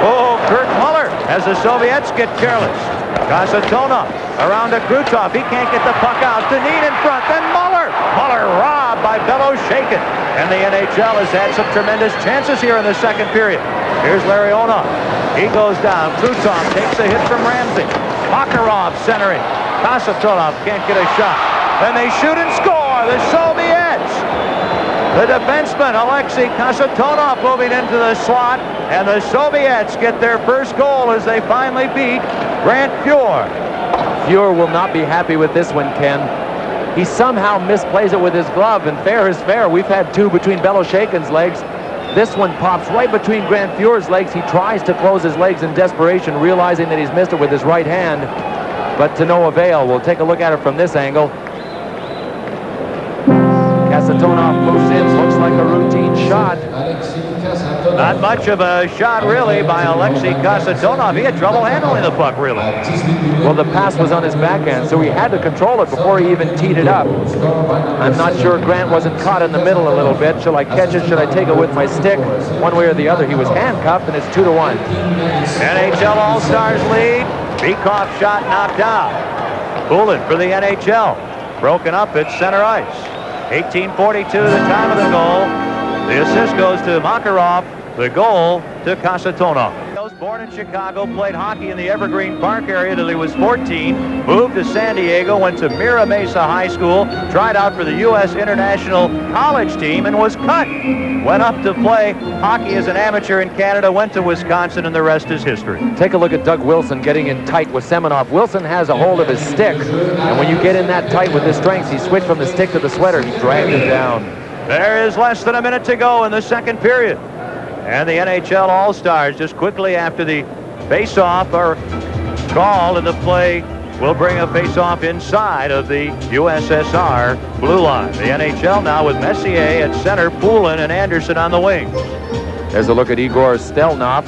Oh, Kurt Muller as the Soviets get careless. Kasatonov around to Krutov. He can't get the puck out. Dineen in front, then Muller. Muller robbed by Beloshakin. And the NHL has had some tremendous chances here in the second period. Here's Larionov. He goes down. Krutov takes a hit from Ramsey. Makarov centering. Kasatonov can't get a shot. Then they shoot and score. The Soviets. The defenseman, Alexei Kasatonov, moving into the slot, and the Soviets get their first goal as they finally beat Grant Fuhr. Fuhr will not be happy with this one, Ken. He somehow misplays it with his glove, and fair is fair. We've had two between Beloshakin's legs. This one pops right between Grant Fuhr's legs. He tries to close his legs in desperation, realizing that he's missed it with his right hand, but to no avail. We'll take a look at it from this angle. Kasatonov moves in, looks like a routine shot. Not much of a shot, really, by Alexei Kasatonov. He had trouble handling the puck, really. Well, the pass was on his backhand, so he had to control it before he even teed it up. I'm not sure Grant wasn't caught in the middle a little bit. Shall I catch it? Should I take it with my stick? One way or the other. He was handcuffed, and it's 2-1. NHL All-Stars lead. Bikov shot knocked out. Poulin for the NHL. Broken up at center ice. 18:42 the time of the goal. The assist goes to Makarov, the goal to Kasatonov. Born in Chicago, played hockey in the Evergreen Park area till he was 14, moved to San Diego, went to Mira Mesa High School, tried out for the U.S. International College team and was cut. Went up to play hockey as an amateur in Canada, went to Wisconsin, and the rest is history. Take a look at Doug Wilson getting in tight with Semenov. Wilson has a hold of his stick, and when you get in that tight with his strengths, he switched from the stick to the sweater. He dragged him down. There is less than a minute to go in the second period. And the NHL All-Stars, just quickly after the face-off, are called, and the play will bring a face-off inside of the USSR blue line. The NHL now with Messier at center, Poulin and Anderson on the wing. There's a look at Igor Stelnov.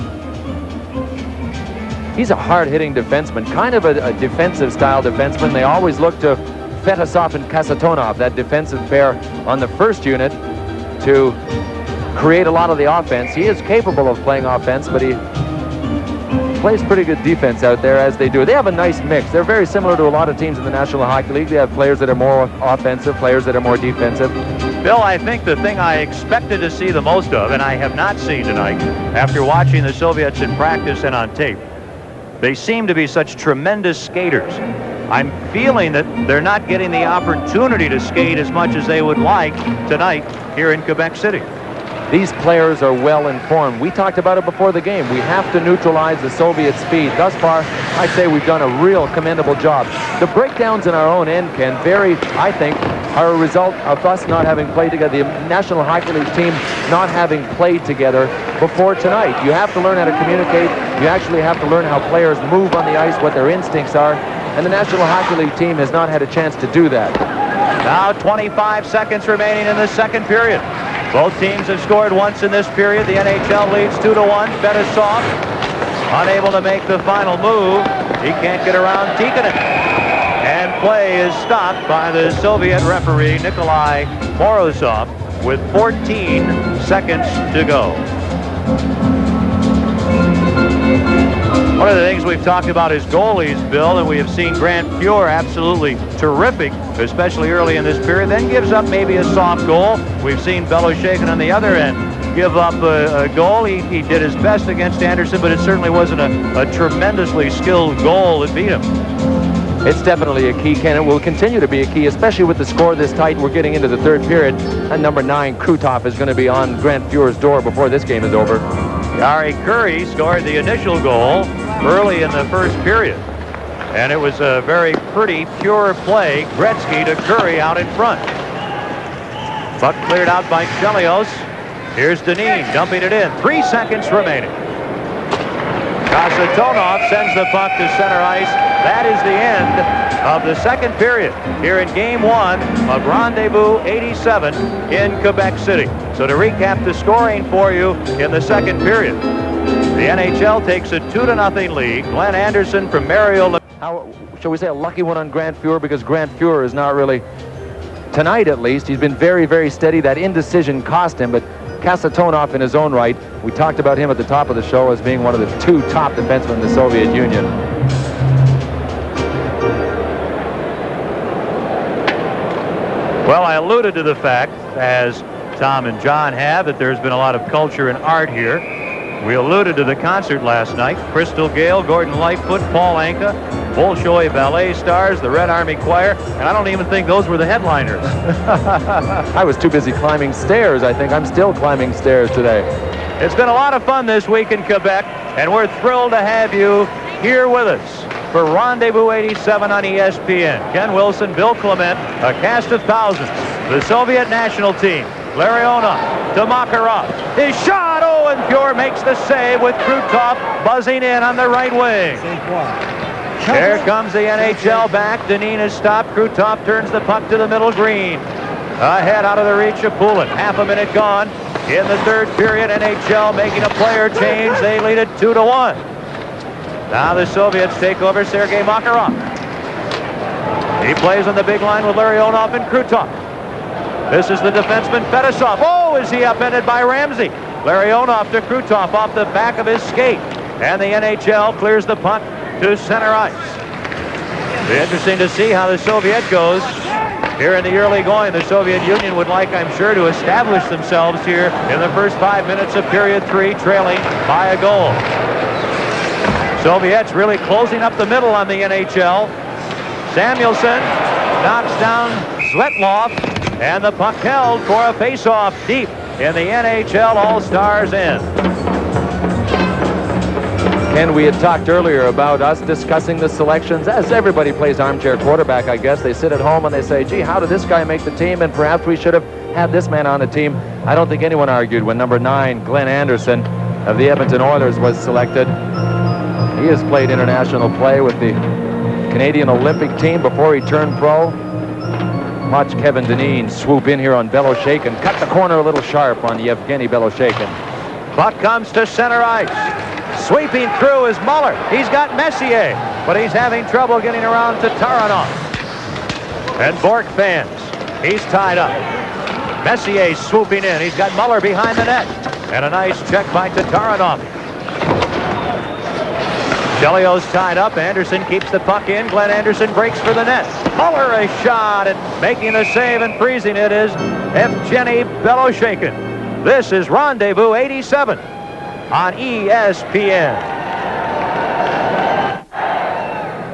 He's a hard-hitting defenseman, kind of a defensive-style defenseman. They always look to Fetisov and Kasatonov, that defensive pair on the first unit, to create a lot of the offense. He is capable of playing offense, but he plays pretty good defense out there, as they do. They have a nice mix. They're very similar to a lot of teams in the National Hockey League. They have players that are more offensive, players that are more defensive. Bill, I think the thing I expected to see the most of, and I have not seen tonight, after watching the Soviets in practice and on tape, they seem to be such tremendous skaters. I'm feeling that they're not getting the opportunity to skate as much as they would like tonight here in Quebec-City. These players are well informed. We talked about it before the game. We have to neutralize the Soviet speed. Thus far, I'd say we've done a real commendable job. The breakdowns in our own end, Ken, I think, are a result of us not having played together. The National Hockey League team not having played together before tonight. You have to learn how to communicate. You actually have to learn how players move on the ice, what their instincts are. And the National Hockey League team has not had a chance to do that. Now 25 seconds remaining in the second period. Both teams have scored once in this period. The NHL leads 2-1. Fetisov unable to make the final move. He can't get around Tikkanen. And play is stopped by the Soviet referee, Nikolai Morozov, with 14 seconds to go. One of the things we've talked about is goalies, Bill, and we have seen Grant Fuhr absolutely terrific, especially early in this period, then gives up maybe a soft goal. We've seen Beloshakin on the other end give up a goal. He did his best against Anderson, but it certainly wasn't a tremendously skilled goal that beat him. It's definitely a key, Ken. It will continue to be a key, especially with the score this tight. We're getting into the third period, and number 9, Krutov, is going to be on Grant Fuhr's door before this game is over. Jari Kurri scored the initial goal early in the first period, and it was a very pretty, pure play. Gretzky to Kurri out in front. Puck cleared out by Chelios. Here's Deneen dumping it in. 3 seconds remaining. Kasatonov sends the puck to center ice. That is the end of the second period here in Game 1 of Rendezvous-87 in Quebec City. So to recap the scoring for you in the second period, the NHL takes a 2-0 lead. Glenn Anderson from Mariel. How shall we say a lucky one on Grant Fuhr, because Grant Fuhr is not really, tonight at least, he's been very, very steady. That indecision cost him, but Kasatonov in his own right, we talked about him at the top of the show as being one of the 2 top defensemen in the Soviet Union. Well, I alluded to the fact, as Tom and John have, that there's been a lot of culture and art here. We alluded to the concert last night. Crystal Gale, Gordon Lightfoot, Paul Anka, Bolshoi Ballet Stars, the Red Army Choir, and I don't even think those were the headliners. I was too busy climbing stairs, I think. I'm still climbing stairs today. It's been a lot of fun this week in Quebec, and we're thrilled to have you here with us for Rendezvous-87 on ESPN. Ken Wilson, Bill Clement, a cast of thousands. The Soviet national team. Larionov to Makarov. His shot, and Fuhr makes the save with Krutov buzzing in on the right wing. Here comes the NHL back. Deneen is stopped. Krutov turns the puck to the middle green. Ahead out of the reach of Poulin. Half a minute gone in the third period. NHL making a player change. They lead it 2-1. Now the Soviets take over Sergei Makarov. He plays on the big line with Larionov and Krutov. This is the defenseman Fetisov. Oh, is he upended by Ramsey? Larionov to Krutov off the back of his skate. And the NHL clears the puck to center ice. Be interesting to see how the Soviet goes here in the early going. The Soviet Union would like, I'm sure, to establish themselves here in the first 5 minutes of period 3, trailing by a goal. Soviets really closing up the middle on the NHL. Samuelson knocks down Svetlov, and the puck held for a face-off deep in the NHL All-Stars end. Ken, we had talked earlier about us discussing the selections. As everybody plays armchair quarterback, I guess. They sit at home and they say, gee, how did this guy make the team? And perhaps we should have had this man on the team. I don't think anyone argued when number 9, Glenn Anderson of the Edmonton Oilers, was selected. He has played international play with the Canadian Olympic team before he turned pro. Watch Kevin Dineen swoop in here on Beloshakin. Cut the corner a little sharp on Yevgeny Beloshakin. Puck comes to center ice. Sweeping through is Muller. He's got Messier, but he's having trouble getting around to Taranov. And Bork fans. He's tied up. Messier swooping in. He's got Muller behind the net. And a nice check by Taranov. Delio's tied up. Anderson keeps the puck in. Glenn Anderson breaks for the net. Muller a shot, and making the save and freezing it is Evgeny Beloshakin. This is Rendezvous 87 on ESPN.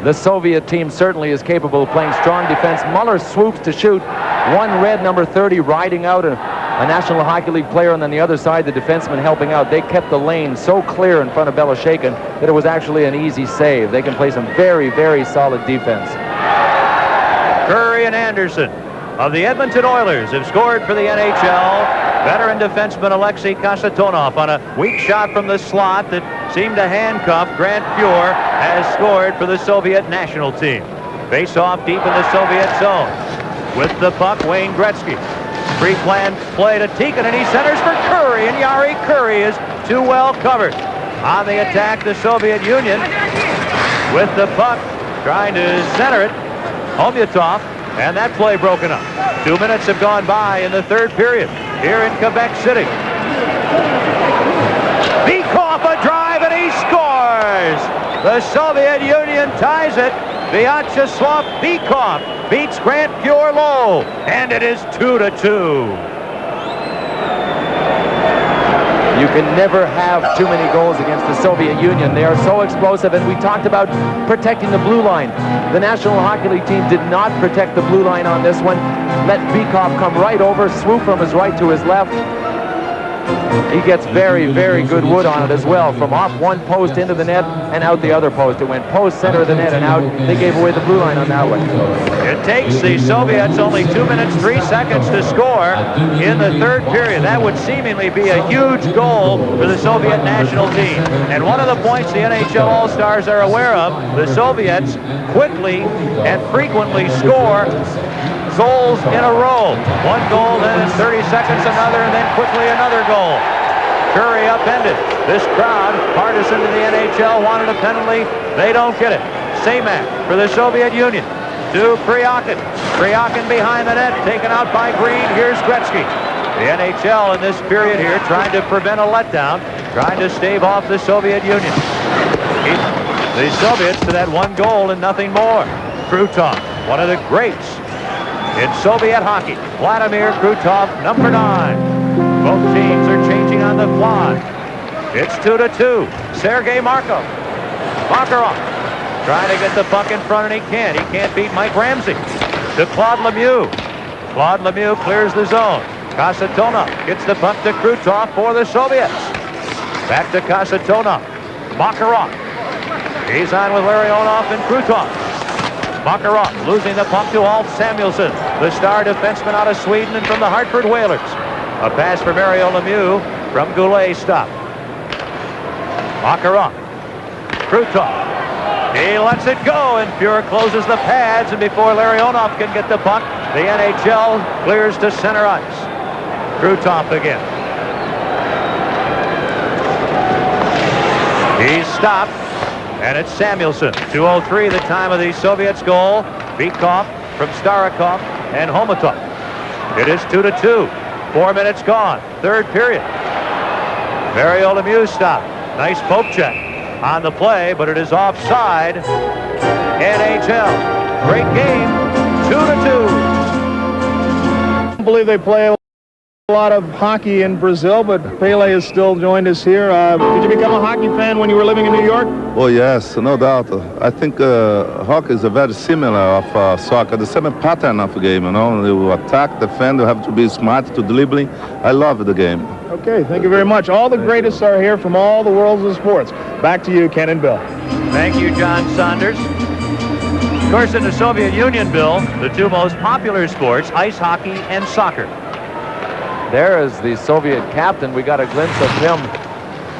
The Soviet team certainly is capable of playing strong defense. Muller swoops to shoot. One red, number 30, riding out a National Hockey League player, and on the other side, the defenseman helping out. They kept the lane so clear in front of Beloshakin that it was actually an easy save. They can play some very, very solid defense. Curry and Anderson of the Edmonton Oilers have scored for the NHL. Veteran defenseman Alexei Kasatonov on a weak shot from the slot that seemed to handcuff Grant Fuhr has scored for the Soviet national team. Face off deep in the Soviet zone. With the puck, Wayne Gretzky. Pre-planned play to Tikin, and he centers for Curry, and Yari Curry is too well covered. On the attack, the Soviet Union with the puck, trying to center it. Omyatov, and that play broken up. 2 minutes have gone by in the third period here in Quebec-City. Bykov a drive, and he scores! The Soviet Union ties it. Vyacheslav Bykov beats Grant Fuhr low, and it is 2-2. You can never have too many goals against the Soviet Union. They are so explosive, and we talked about protecting the blue line. The National Hockey League team did not protect the blue line on this one. Let Bykov come right over, swoop from his right to his left. He gets very, very good wood on it as well. From off one post into the net and out the other post. It went post, center of the net, and out. They gave away the blue line on that one. It takes the Soviets only 2 minutes, 3 seconds to score in the third period. That would seemingly be a huge goal for the Soviet national team. And one of the points the NHL All-Stars are aware of, the Soviets quickly and frequently score goals in a row. One goal, then in 30 seconds another, and then quickly another goal. Curry upended. This crowd, partisan to the NHL, wanted a penalty. They don't get it. Samak for the Soviet Union. To Kryakin. Kryakin behind the net, taken out by Green. Here's Gretzky. The NHL in this period here trying to prevent a letdown, trying to stave off the Soviet Union. The Soviets to that one goal and nothing more. Krutov, one of the greats in Soviet hockey. Vladimir Krutov, number 9. Both teams are changing on the fly. It's 2-2. Sergei Markov. Makarov trying to get the puck in front, and he can't. He can't beat Mike Ramsey. To Claude Lemieux. Claude Lemieux clears the zone. Kasatonov gets the puck to Krutov for the Soviets. Back to Kasatonov. Makarov. He's on with Larionov and Krutov. Makarov losing the puck to Alf Samuelsson, the star defenseman out of Sweden and from the Hartford Whalers. A pass for Mario Lemieux from Goulet stop. Makarov. Krutov. He lets it go, and Fuhr closes the pads, and before Larionov can get the puck, the NHL clears to center ice. Krutov again. He's stopped. And it's Samuelsson. 2:03 the time of the Soviets' goal. Bykov from Starikov and Homatov. It is 2-2. 4 minutes gone. Third period. Mario Lemieux stop. Nice poke check on the play, but it is offside. NHL. Great game. 2-2. believe they play a lot of hockey in Brazil, but Pele has still joined us here. Did you become a hockey fan when you were living in New York? Oh yes, no doubt. I think hockey is a very similar of soccer, the same pattern of the game. You know, you attack, defend. You have to be smart to dribbling. I love the game. Okay, thank you very much. All the greatest are here from all the worlds of sports. Back to you, Ken and Bill. Thank you, John Saunders. Of course, in the Soviet Union, Bill, the two most popular sports, ice hockey and soccer. There is the Soviet captain. We got a glimpse of him.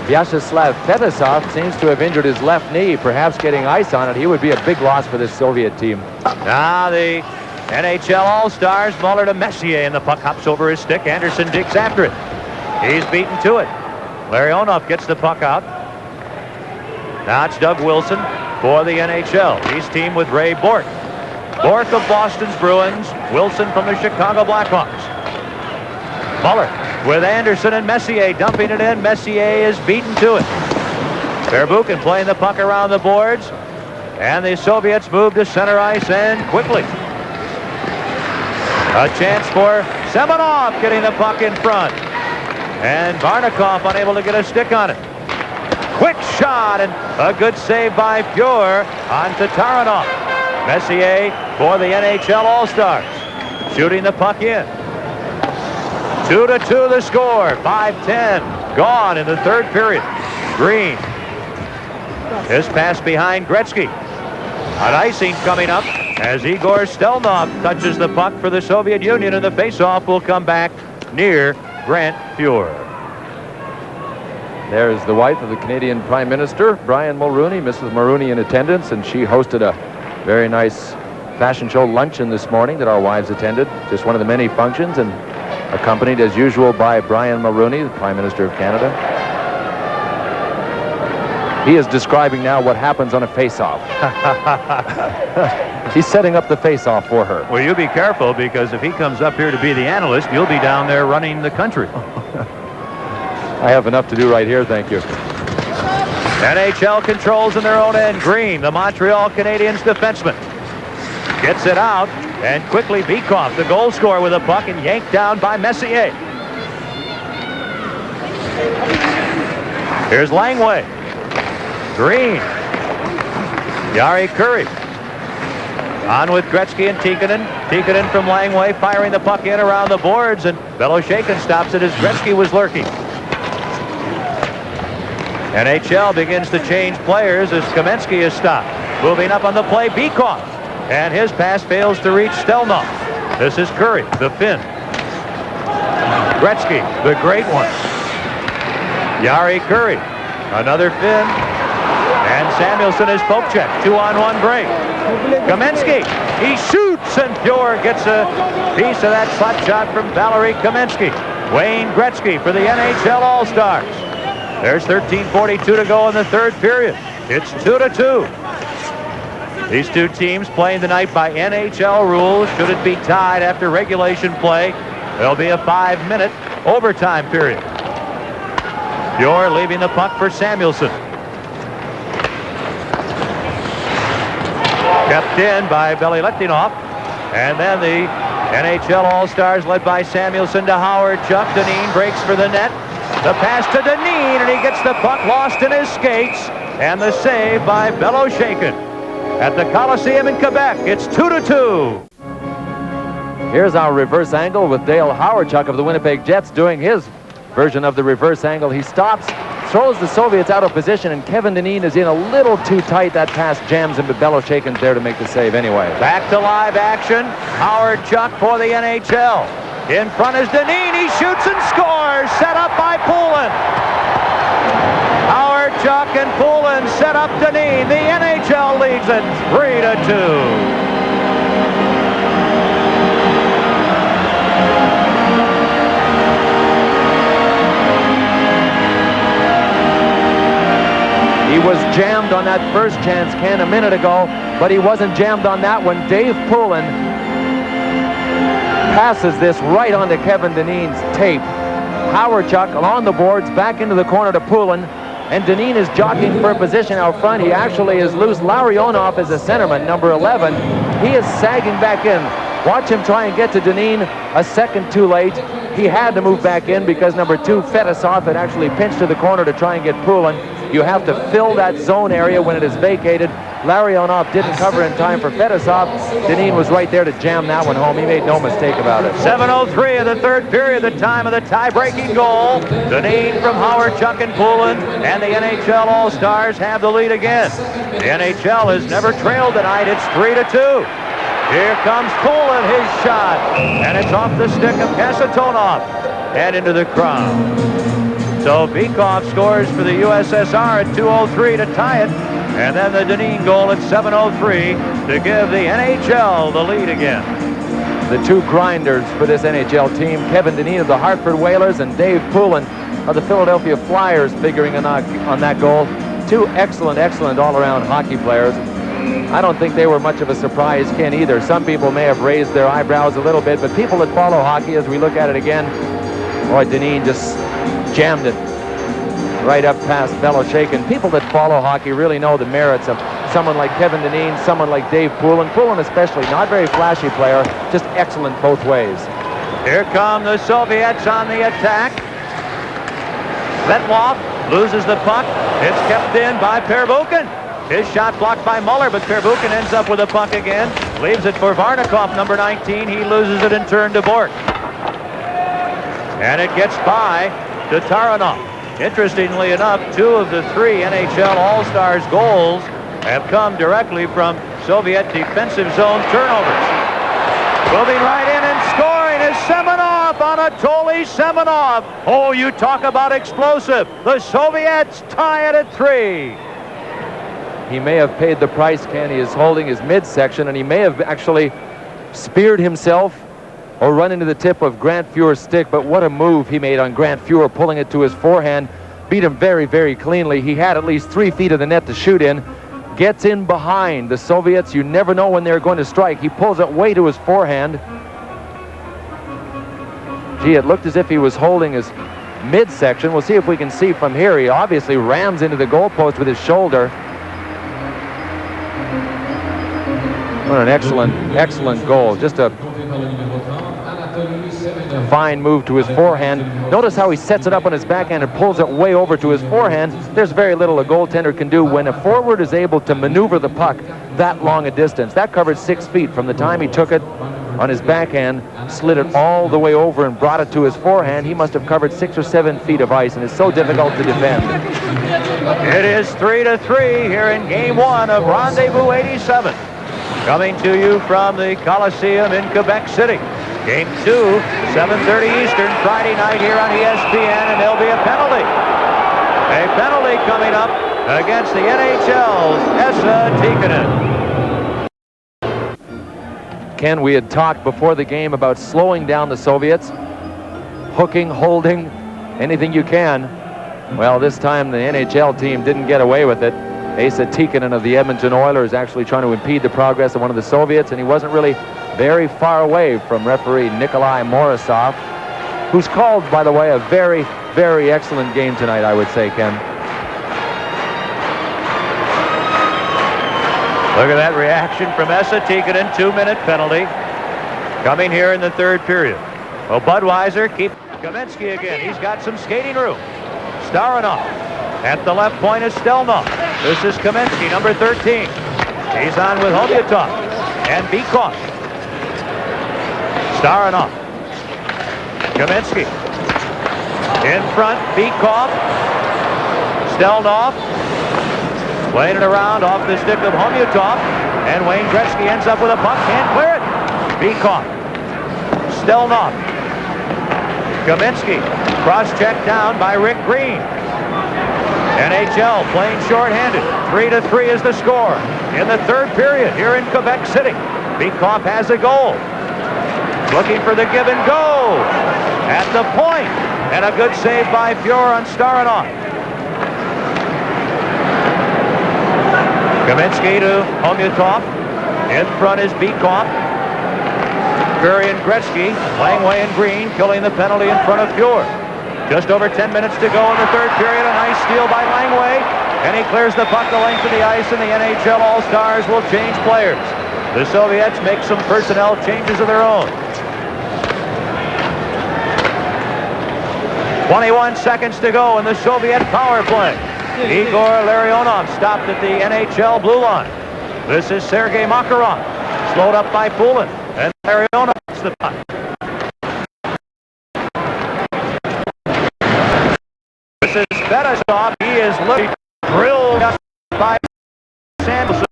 Vyacheslav Fetisov seems to have injured his left knee, perhaps getting ice on it. He would be a big loss for this Soviet team. Now the NHL All-Stars, Muller to Messier, and the puck hops over his stick. Anderson digs after it. He's beaten to it. Larionov gets the puck out. Now it's Doug Wilson for the NHL. He's teamed with Ray Bourque. Bourque of Boston's Bruins, Wilson from the Chicago Blackhawks. Muller with Anderson and Messier dumping it in. Messier is beaten to it. Verbuchen playing the puck around the boards. And the Soviets move to center ice and quickly. A chance for Semenov getting the puck in front. And Varnikov unable to get a stick on it. Quick shot and a good save by Pure on Tatarinov. Messier for the NHL All-Stars. Shooting the puck in. 2-2 the score. 5:10 gone in the third period. Green. His pass behind Gretzky. An icing coming up as Igor Stelnov touches the puck for the Soviet Union, and the faceoff will come back near Grant Fuhr. There's the wife of the Canadian Prime Minister, Brian Mulroney, Mrs. Mulroney in attendance, and she hosted a very nice fashion show luncheon this morning that our wives attended. Just one of the many functions, and accompanied as usual by Brian Mulroney, the Prime Minister of Canada. He is describing now what happens on a face-off. He's setting up the face-off for her. Well, you be careful, because if he comes up here to be the analyst, you'll be down there running the country. I have enough to do right here, thank you. NHL controls in their own end. Green, the Montreal Canadiens defenseman, gets it out, and quickly Bykov, the goal scorer, with a puck, and yanked down by Messier. Here's Langway. Green. Jari Kurri. On with Gretzky and Tikkanen. Tikkanen from Langway firing the puck in around the boards, and Beloshakin stops it as Gretzky was lurking. NHL begins to change players as Kamensky is stopped. Moving up on the play, Bykov. And his pass fails to reach Stelnov. This is Kurri, the Finn. Gretzky, the great one. Jari Kurri, another Finn. And Samuelson is poke check. 2-on-1 break. Kamensky, he shoots, and Pure gets a piece of that slap shot from Valery Kamensky. Wayne Gretzky for the NHL All-Stars. There's 13:42 to go in the third period. It's 2-2. These two teams playing tonight by NHL rules. Should it be tied after regulation play, there'll be a 5-minute overtime period. Pure leaving the puck for Samuelson. Kept in by Beliletdinov. And then the NHL All-Stars led by Samuelson to Howard Chuck. Dineen breaks for the net. The pass to Dineen, and he gets the puck lost in his skates. And the save by Beloshakin. At the Coliseum in Quebec, it's 2-2. Here's our reverse angle with Dale Howardchuk of the Winnipeg Jets doing his version of the reverse angle. He stops, throws the Soviets out of position, and Kevin Dineen is in a little too tight. That pass jams him, but Beloshakin's there to make the save anyway. Back to live action. Howardchuk for the NHL. In front is Dineen. He shoots and scores. Set up by Poulin. Howardchuk and Poulin set up Dineen. The NHL leads it 3-2. He was jammed on that first chance, Ken, a minute ago, but he wasn't jammed on that one. Dave Poulin passes this right onto Kevin Dineen's tape. Howardchuk along the boards, back into the corner to Poulin, and Dineen is jockeying for a position out front. He actually is loose. Larionov is a centerman, number 11. He is sagging back in. Watch him try and get to Dineen a second too late. He had to move back in because number 2, Fedosov, had actually pinched to the corner to try and get Poulin. You have to fill that zone area when it is vacated. Larionov didn't cover in time for Fedosov. Dineen was right there to jam that one home. He made no mistake about it. 7:03 of the third period, the time of the tie-breaking goal. Dineen from Howard, Chuck, and Poulin, and the NHL All-Stars have the lead again. The NHL has never trailed tonight. It's 3-2. Here comes Poulin, his shot, and it's off the stick of Kasatonov and into the crowd. So Bykov scores for the USSR at 2:03 to tie it, and then the Dineen goal at 7:03 to give the NHL the lead again. The two grinders for this NHL team, Kevin Dineen of the Hartford Whalers and Dave Poulin of the Philadelphia Flyers, figuring on that goal. Two excellent all-around hockey players. I don't think they were much of a surprise, Ken, either. Some people may have raised their eyebrows a little bit, but people that follow hockey, as we look at it again, boy, Dineen just jammed it right up past Beloshakin. People that follow hockey really know the merits of someone like Kevin Dineen, someone like Dave Poulin. Poulin especially, not very flashy player, just excellent both ways. Here come the Soviets on the attack. Vetlov loses the puck. It's kept in by Perbukin. His shot blocked by Muller, but Perbukin ends up with the puck again. Leaves it for Varnikov, number 19. He loses it in turn to Bork. And it gets by to Taranov. Interestingly enough, 2 of the 3 NHL All-Stars goals have come directly from Soviet defensive zone turnovers. Moving right in and scoring is Semenov, Anatoly Semenov. Oh, you talk about explosive. The Soviets tie it at 3. He may have paid the price, Ken. He is holding his midsection, and he may have actually speared himself or run into the tip of Grant Fuhr's stick, but what a move he made on Grant Fuhr, pulling it to his forehand. Beat him very, very cleanly. He had at least 3 feet of the net to shoot in. Gets in behind the Soviets. You never know when they're going to strike. He pulls it way to his forehand. Gee, it looked as if he was holding his midsection. We'll see if we can see from here. He obviously rams into the goalpost with his shoulder. What an excellent goal. Just a fine move to his forehand. Notice how he sets it up on his backhand and pulls it way over to his forehand. There's very little a goaltender can do when a forward is able to maneuver the puck that long a distance. That covered 6 feet from the time he took it on his backhand, slid it all the way over and brought it to his forehand. He must have covered 6 or 7 feet of ice, and it's so difficult to defend. It is 3-3 here in Game 1 of Rendezvous-87. Coming to you from the Coliseum in Quebec-City. Game 2, 7:30 Eastern, Friday night here on ESPN, and there'll be a penalty. A penalty coming up against the NHL's Esa Tikkanen. Ken, we had talked before the game about slowing down the Soviets, hooking, holding, anything you can. Well, this time the NHL team didn't get away with it. Esa Tikkanen of the Edmonton Oilers actually trying to impede the progress of one of the Soviets, and he wasn't really very far away from referee Nikolai Morozov, who's called, by the way, a very, very excellent game tonight, I would say, Ken. Look at that reaction from Esa Tikkanen, 2-minute penalty. Coming here in the third period. Well, Budweiser keeps Kamensky again. He's got some skating room. Staranov. At the left point is Stelnov. This is Kamensky, number 13. He's on with Homyatov and Bykov. Staranov. Kamensky. In front, Bykov. Stelnov. Playing it around off the stick of Homyatov. And Wayne Gretzky ends up with a puck. Can't clear it. Bykov. Stelnov. Kamensky. Cross-check down by Rick Green. NHL playing shorthanded. 3-3 is the score in the third period here in Quebec City. Bykov has a goal. Looking for the give and go. At the point. And a good save by Fuhr on Staranov. Kamensky to Homyatov. In front is Bykov. Curry and Gretzky. Langway and Green killing the penalty in front of Fuhr. Just over 10 minutes to go in the third period. A nice steal by Langway. And he clears the puck the length of the ice, and the NHL All-Stars will change players. The Soviets make some personnel changes of their own. 21 seconds to go in the Soviet power play. Igor Larionov stopped at the NHL blue line. This is Sergei Makarov, slowed up by Poulin, and Larionov gets the puck. This is Fedosov. He is looking drilled by Samuelson.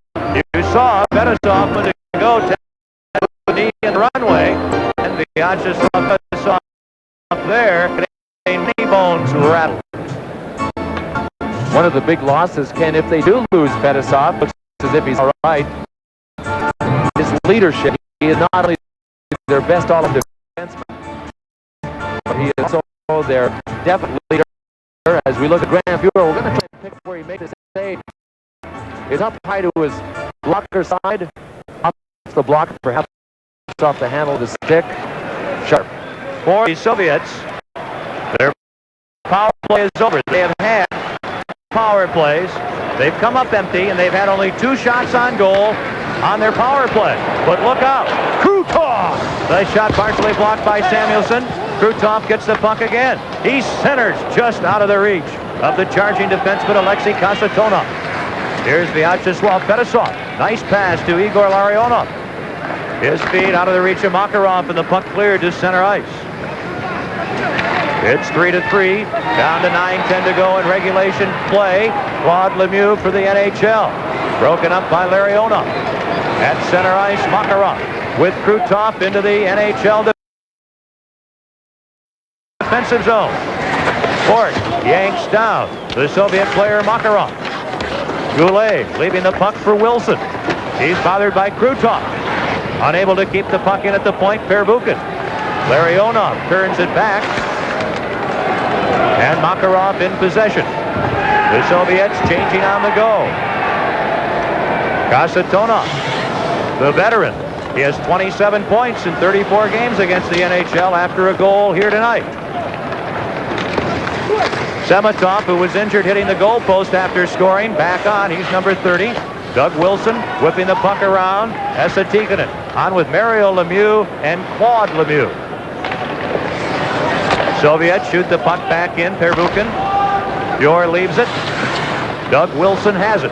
You saw Fedosov when they go to the knee in the runway, and Vyacheslav Fedosov up there, getting knee bones rattled. One of the big losses, Ken, if they do lose Fedosov, looks as if he's all right. His leadership, he is not only their best all-defenseman, but he is also their definite leader. As we look at Grand Bureau, we're going to try and pick where he makes his save. He's up high to his blocker side, off the block, perhaps off the handle of the stick. Sharp. For the Soviets, their power play is over. They have had power plays. They've come up empty, and they've had only 2 shots on goal on their power play. But look out. Krutov! The shot partially blocked by Samuelson. Krutov gets the puck again. He centers just out of the reach of the charging defenseman Alexei Kasatonov. Here's Vyacheslav Fedosov. Nice pass to Igor Larionov. His feet out of the reach of Makarov, and the puck cleared to center ice. It's 3-3, down to 9:10 to go in regulation play. K.Lemьe for the NHL. Broken up by Larionov. At center ice, Makarov with Krutov into the NHL defensive zone. Fort yanks down the Soviet player Makarov. Goulet leaving the puck for Wilson. He's bothered by Krutov. Unable to keep the puck in at the point, Pervukin. Larionov turns it back. And Makarov in possession. The Soviets changing on the go. Kasatonov, the veteran. He has 27 points in 34 games against the NHL after a goal here tonight. Sematov, who was injured hitting the goalpost after scoring, back on. He's number 30. Doug Wilson whipping the puck around. Esa Tikkanen on with Mario Lemieux and K.Lemьe. Soviets shoot the puck back in. Pervukin. Bjor leaves it. Doug Wilson has it.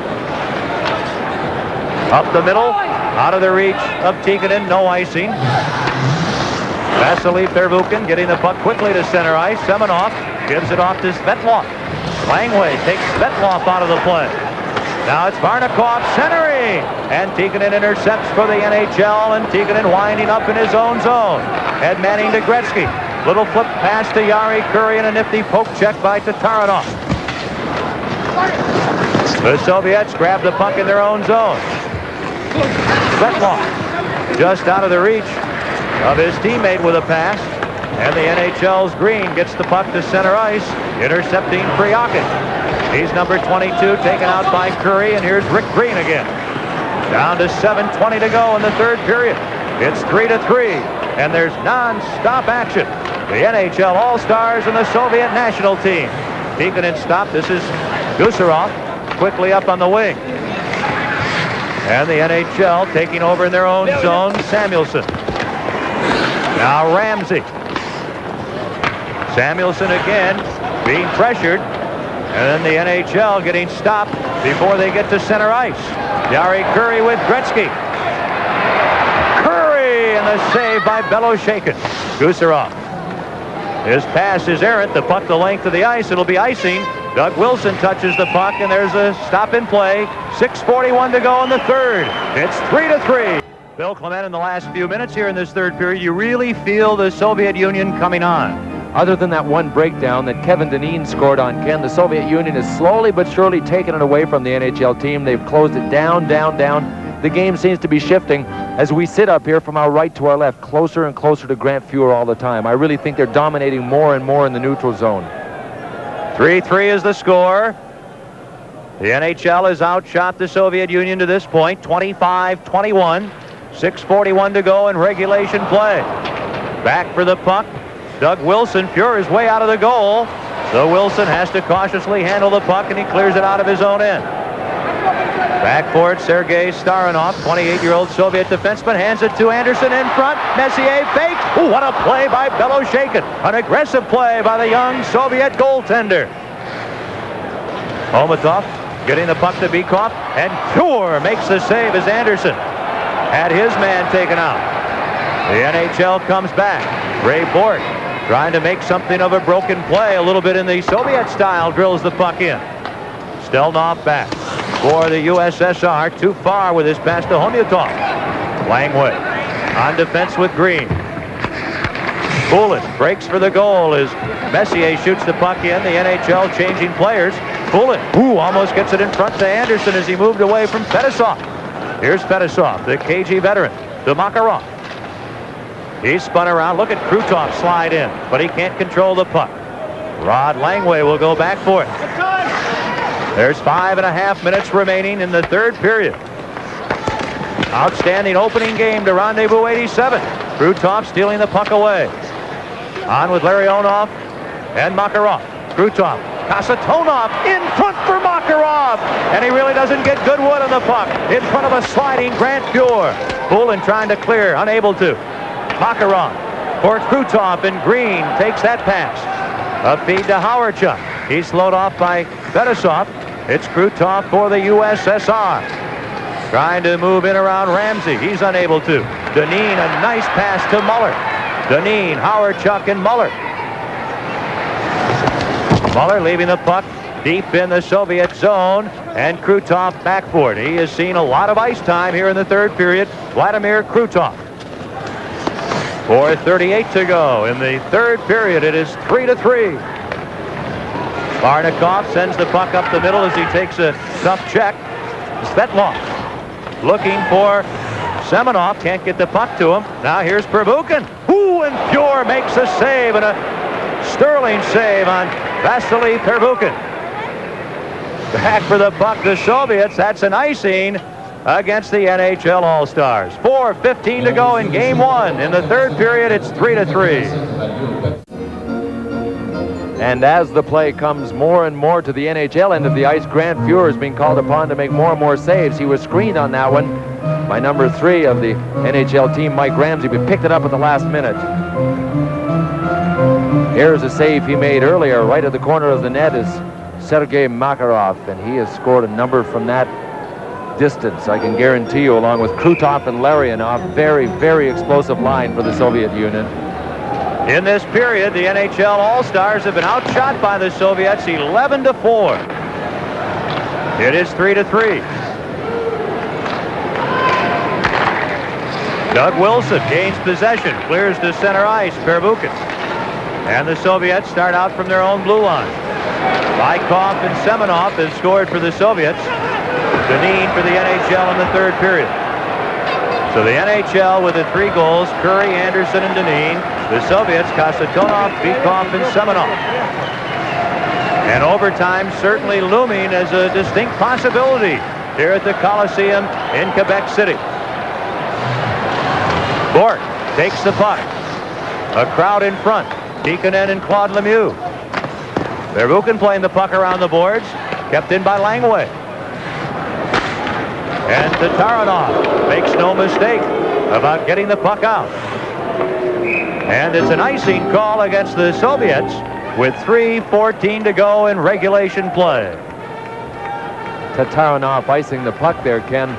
Up the middle. Out of the reach of Tikkanen. No icing. Vasily Pervukin getting the puck quickly to center ice. Semenov gives it off to Svetlov. Langway takes Svetlov out of the play. Now it's Varnikov centering. And Tikkanen intercepts for the NHL. And Tikkanen winding up in his own zone. Head manning to Gretzky. Little flip pass to Yari Curry and a nifty poke check by Tatarinov. The Soviets grab the puck in their own zone. Svetlov just out of the reach of his teammate with a pass. And the NHL's Green gets the puck to center ice, intercepting Priakin. He's number 22, taken out by Curry, and here's Rick Green again. Down to 7:20 to go in the third period. It's 3-3, and there's non-stop action. The NHL All-Stars and the Soviet national team. Tikkanen stopped. This is Gusarov quickly up on the wing. And the NHL taking over in their own zone, Samuelson. Now Ramsey. Samuelson again being pressured. And then the NHL getting stopped before they get to center ice. Yari Curry with Gretzky. Curry and the save by Beloshakin. Gusarov. His pass is errant. The puck the length of the ice. It'll be icing. Doug Wilson touches the puck, and there's a stop in play. 6:41 to go in the third. It's 3-3. Bill Clement, in the last few minutes here in this third period, you really feel the Soviet Union coming on. Other than that one breakdown that Kevin Dineen scored on, Ken, the Soviet Union is slowly but surely taking it away from the NHL team. They've closed it down, down, down. The game seems to be shifting as we sit up here from our right to our left, closer and closer to Grant Fuhr all the time. I really think they're dominating more and more in the neutral zone. 3-3 is the score. The NHL has outshot the Soviet Union to this point, 25-21. 6:41 to go in regulation play. Back for the puck. Doug Wilson. Fuhr is way out of the goal. So Wilson has to cautiously handle the puck, and he clears it out of his own end. Back for it, Sergei Staranov, 28-year-old Soviet defenseman, hands it to Anderson in front. Messier fakes. Ooh, what a play by Beloshakin. An aggressive play by the young Soviet goaltender. Omatov getting the puck to Bykov, and Cure makes the save as Anderson had his man taken out. The NHL comes back. Ray Bork trying to make something of a broken play, a little bit in the Soviet style, drills the puck in. Stelnov back for the USSR, too far with his pass to Homyatov. Langway on defense with Green. Poulin breaks for the goal as Messier shoots the puck in. The NHL changing players. Poulin, almost gets it in front to Anderson as he moved away from Fedosov. Here's Fedosov, the KG veteran, to Makarov. He's spun around. Look at Krutov slide in, but he can't control the puck. Rod Langway will go back for it. There's 5.5 minutes remaining in the third period. Outstanding opening game to Rendezvous-87. Krutov stealing the puck away. On with Larionov and Makarov. Krutov, Kasatonov in front for Makarov. And he really doesn't get good wood on the puck. In front of a sliding Grant Pure. Poulin trying to clear, unable to. Makarov for Krutov, and Green takes that pass. A feed to Howardchuk. He's slowed off by Fedosov. It's Krutov for the USSR. Trying to move in around Ramsey. He's unable to. Dineen, a nice pass to Muller. Dineen, Howardchuk, and Muller. Muller leaving the puck deep in the Soviet zone, and Krutov back for it. He has seen a lot of ice time here in the third period. Vladimir Krutov. 4:38 to go in the third period. It is 3-3. Barnikov sends the puck up the middle as he takes a tough check. Svetlov looking for Semenov. Can't get the puck to him. Now here's Pervukin. And Pure makes a save, and a sterling save on Vasily Pervukin. Back for the puck, the Soviets. That's an icing against the NHL All-Stars. 4:15 to go in game one. In the third period, it's 3-3. And as the play comes more and more to the NHL end of the ice, Grant Fuhr is being called upon to make more and more saves. He was screened on that one by number 3 of the NHL team, Mike Ramsey, but picked it up at the last minute. Here's a save he made earlier, right at the corner of the net is Sergei Makarov, and he has scored a number from that distance, I can guarantee you, along with Krutov and Larionov. Very, very explosive line for the Soviet Union. In this period, the NHL All-Stars have been outshot by the Soviets 11-4. It is 3-3. Doug Wilson gains possession, clears to center ice, Pervukin. And the Soviets start out from their own blue line. Bykov and Semenov have scored for the Soviets. Dineen for the NHL in the third period. So the NHL with the 3 goals, Curry, Anderson, and Dineen. The Soviets, Kasatonov, Bykov, and Semenov. And overtime certainly looming as a distinct possibility here at the Coliseum in Quebec-City. Bork takes the puck. A crowd in front. Tikkanen and K.Lemьe. Pervukin playing the puck around the boards. Kept in by Langway. And Tataranov makes no mistake about getting the puck out. And it's an icing call against the Soviets with 3:14 to go in regulation play. Tataranov icing the puck there, Ken.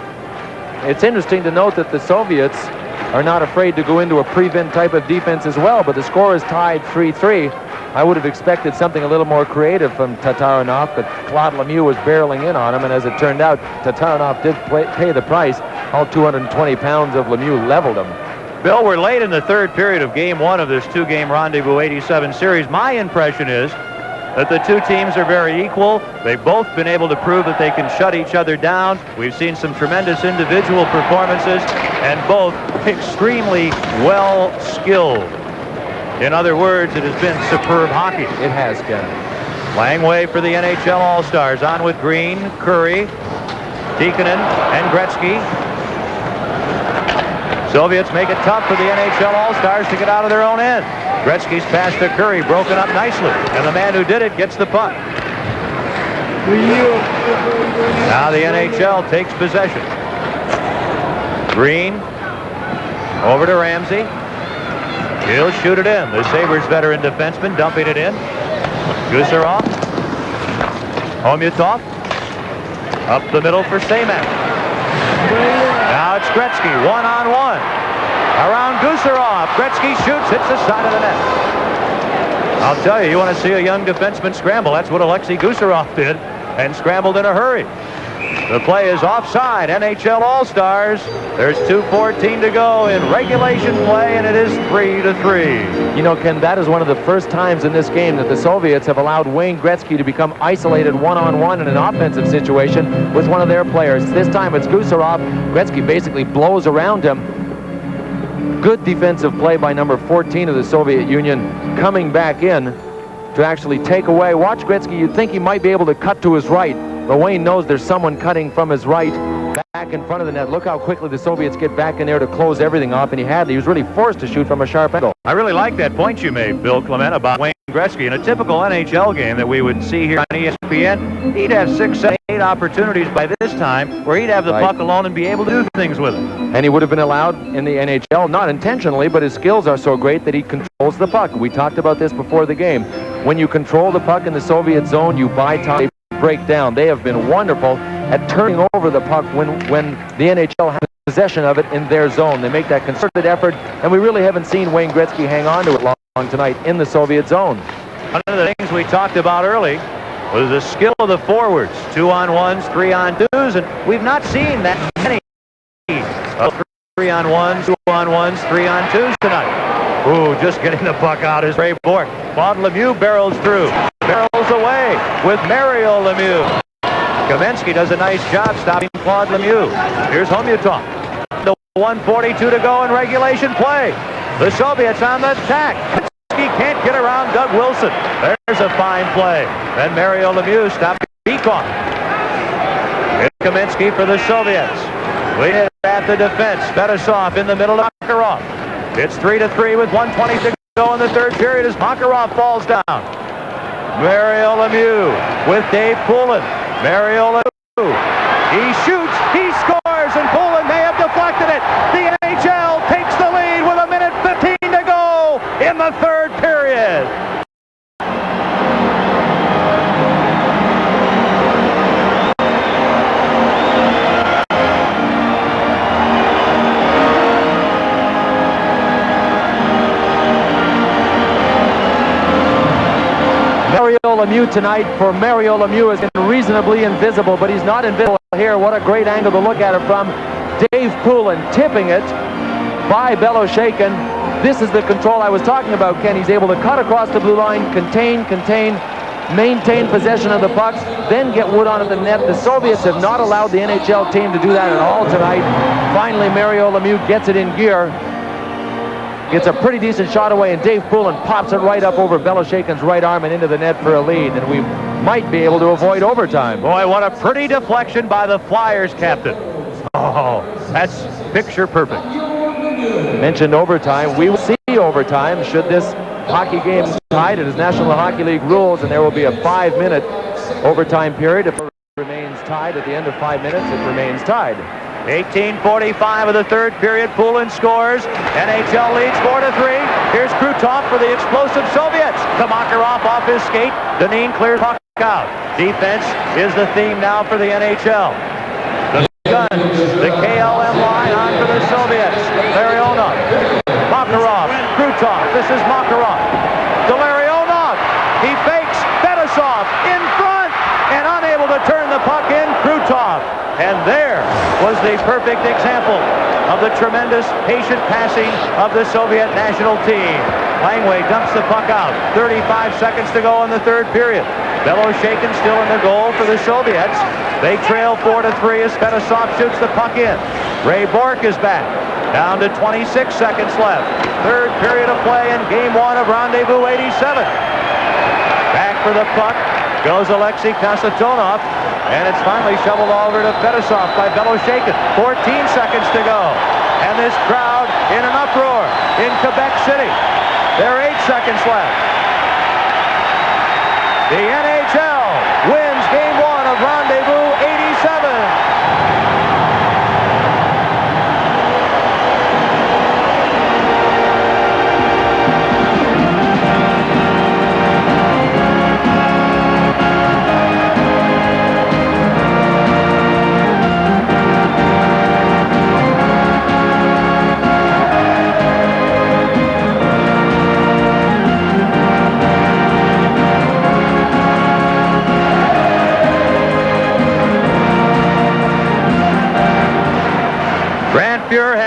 It's interesting to note that the Soviets are not afraid to go into a prevent type of defense as well, but the score is tied 3-3. I would have expected something a little more creative from Tataranov, but K.Lemьe was barreling in on him, and as it turned out, Tataranov did pay the price. All 220 pounds of Lemieux leveled him. Bill, we're late in the third period of game one of this 2-game Rendezvous-87 series. My impression is that the two teams are very equal. They've both been able to prove that they can shut each other down. We've seen some tremendous individual performances, and both extremely well skilled. In other words, it has been superb hockey. It has, Ken. Langway for the NHL All-Stars. On with Green, Curry, Tikkanen, and Gretzky. Soviets make it tough for the NHL All-Stars to get out of their own end. Gretzky's pass to Curry, broken up nicely, and the man who did it gets the puck. Now the NHL takes possession. Green over to Ramsey. He'll shoot it in. The Sabres veteran defenseman dumping it in. Gusarov. Homutov. Up the middle for Seaman. Now it's Gretzky, one-on-one. Around Gusarov. Gretzky shoots, hits the side of the net. I'll tell you, you want to see a young defenseman scramble. That's what Alexei Gusarov did, and scrambled in a hurry. The play is offside. NHL All-Stars. There's 2:14 to go in regulation play, and it is 3-3. You know, Ken, that is one of the first times in this game that the Soviets have allowed Wayne Gretzky to become isolated one-on-one in an offensive situation with one of their players. This time it's Gusarov. Gretzky basically blows around him. Good defensive play by number 14 of the Soviet Union, coming back in to actually take away. Watch Gretzky. You'd think he might be able to cut to his right, but Wayne knows there's someone cutting from his right back in front of the net. Look how quickly the Soviets get back in there to close everything off, and he was really forced to shoot from a sharp angle. I really like that point you made, Bill Clement, about Wayne Gretzky. In a typical NHL game that we would see here on ESPN, he'd have 6, 7, 8 opportunities by this time where he'd have the puck alone and be able to do things with it. And he would have been allowed in the NHL, not intentionally, but his skills are so great that he controls the puck. We talked about this before the game. When you control the puck in the Soviet zone, you buy time, break down. They have been wonderful at turning over the puck when the NHL has possession of it in their zone. They make that concerted effort, and we really haven't seen Wayne Gretzky hang on to it long tonight in the Soviet zone. One of the things we talked about early was the skill of the forwards. 2-on-1s, 3-on-2s, and we've not seen that many 3-on-1s, 2-on-1s, 3-on-2s tonight. Ooh, just getting the puck out is Ray Bourque. Claude Lemieux barrels through. Barrels away with Mario Lemieux. Kamensky does a nice job stopping Claude Lemieux. Here's Homutov. The 1:42 to go in regulation play. The Soviets on the attack. He can't get around Doug Wilson. There's a fine play. Then Mario Lemieux stops Beakoff. It's Kamensky for the Soviets. Lead at the defense. Fetisov in the middle of Makarov. It's 3-3 with 1:26 to go in the third period as Makarov falls down. Mario Lemieux with Dave Poulin. Mario Lemieux. He shoots. He scores, and Poulin may have deflected it. The NHL takes the lead with 1:15 to go in the third period. Mario Lemieux tonight, for Mario Lemieux, has been reasonably invisible, but he's not invisible here. What a great angle to look at it from. Dave Poulin tipping it by Beloshakin. This is the control I was talking about, Ken. He's able to cut across the blue line, contain, maintain possession of the pucks, then get wood onto the net. The Soviets have not allowed the NHL team to do that at all tonight. Finally, Mario Lemieux gets it in gear. Gets a pretty decent shot away, and Dave Poulin pops it right up over Beloshakin's right arm and into the net for a lead, and we might be able to avoid overtime. Boy, what a pretty deflection by the Flyers captain. Oh, that's picture perfect. Mentioned overtime. We will see overtime should this hockey game tied. It is National Hockey League rules, and there will be a 5-minute overtime period. If it remains tied at the end of 5 minutes, it remains tied. 18:45 of the third period. Poulin scores. NHL leads 4-3. Here's Krutov for the explosive Soviets. To Makarov off his skate. Dineen clears puck out. Defense is the theme now for the NHL. The guns, the KLM line on for the Soviets. Larionov, Makarov, Krutov. This is Makarov. To Larionov. He fakes. Fetisov in front and unable to turn the puck in. Krutov. And there was the perfect example of the tremendous patient passing of the Soviet national team. Langway dumps the puck out. 35 seconds to go in the third period. Beloshakin still in the goal for the Soviets. They trail 4-3 as Fetisov shoots the puck in. Ray Bourque is back. Down to 26 seconds left. Third period of play in Game 1 of Rendezvous-87. Back for the puck goes Alexei Kasatonov. And it's finally shoveled over to Fetisov by Beloshakin. 14 seconds to go. And this crowd in an uproar in Quebec-City. There are 8 seconds left. The NHL wins Game 1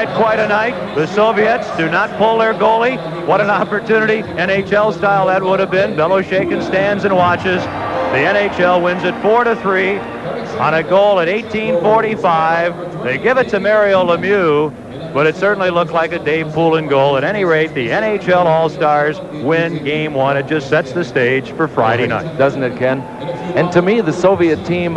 had quite a night. The Soviets do not pull their goalie. What an opportunity, NHL style that would have been. Beloshakin stands and watches. The NHL wins it 4-3 on a goal at 18:45. They give it to Mario Lemieux, but it certainly looked like a Dave Poulin goal. At any rate, the NHL All-Stars win Game 1. It just sets the stage for Friday night. Doesn't it, Ken? And to me, the Soviet team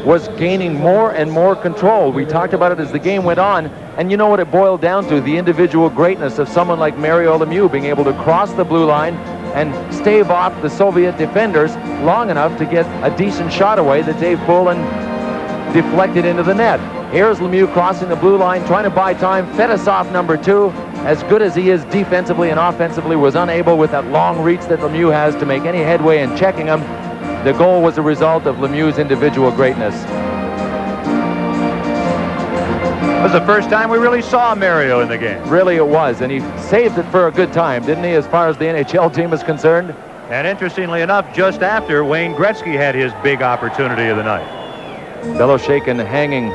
was gaining more and more control. We talked about it as the game went on, and you know what it boiled down to? The individual greatness of someone like Mario Lemieux being able to cross the blue line and stave off the Soviet defenders long enough to get a decent shot away that Dave Poulin deflected into the net. Here's Lemieux crossing the blue line, trying to buy time. Fedosov, number 2, as good as he is defensively and offensively, was unable with that long reach that Lemieux has to make any headway in checking him. The goal was a result of Lemieux's individual greatness. It was the first time we really saw Mario in the game. Really it was, and he saved it for a good time, didn't he, as far as the NHL team is concerned? And interestingly enough, just after, Wayne Gretzky had his big opportunity of the night. Beloshakin hanging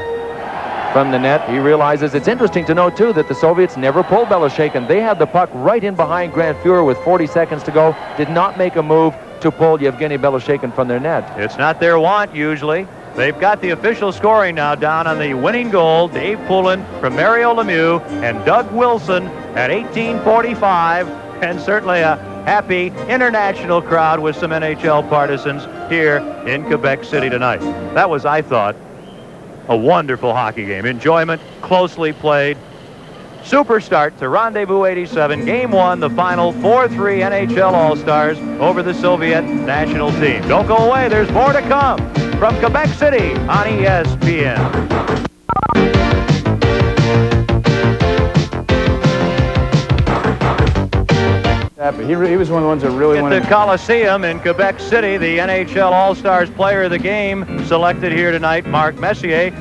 from the net. He realizes it's interesting to note, too, that the Soviets never pulled Beloshakin. They had the puck right in behind Grant Fuhrer with 40 seconds to go, did not make a move to pull Yevgeny Beloshakin from their net. It's not their want, usually. They've got the official scoring now down on the winning goal, Dave Poulin from Mario Lemieux and Doug Wilson at 18:45, and certainly a happy international crowd with some NHL partisans here in Quebec-City tonight. That was, I thought, a wonderful hockey game. Enjoyment, closely played. Super start to Rendezvous-87. Game 1, the final 4-3 NHL All-Stars over the Soviet national team. Don't go away. There's more to come from Quebec City on ESPN. He was one of the ones that really wanted At the Coliseum in Quebec City, the NHL All-Stars player of the game selected here tonight, Mark Messier.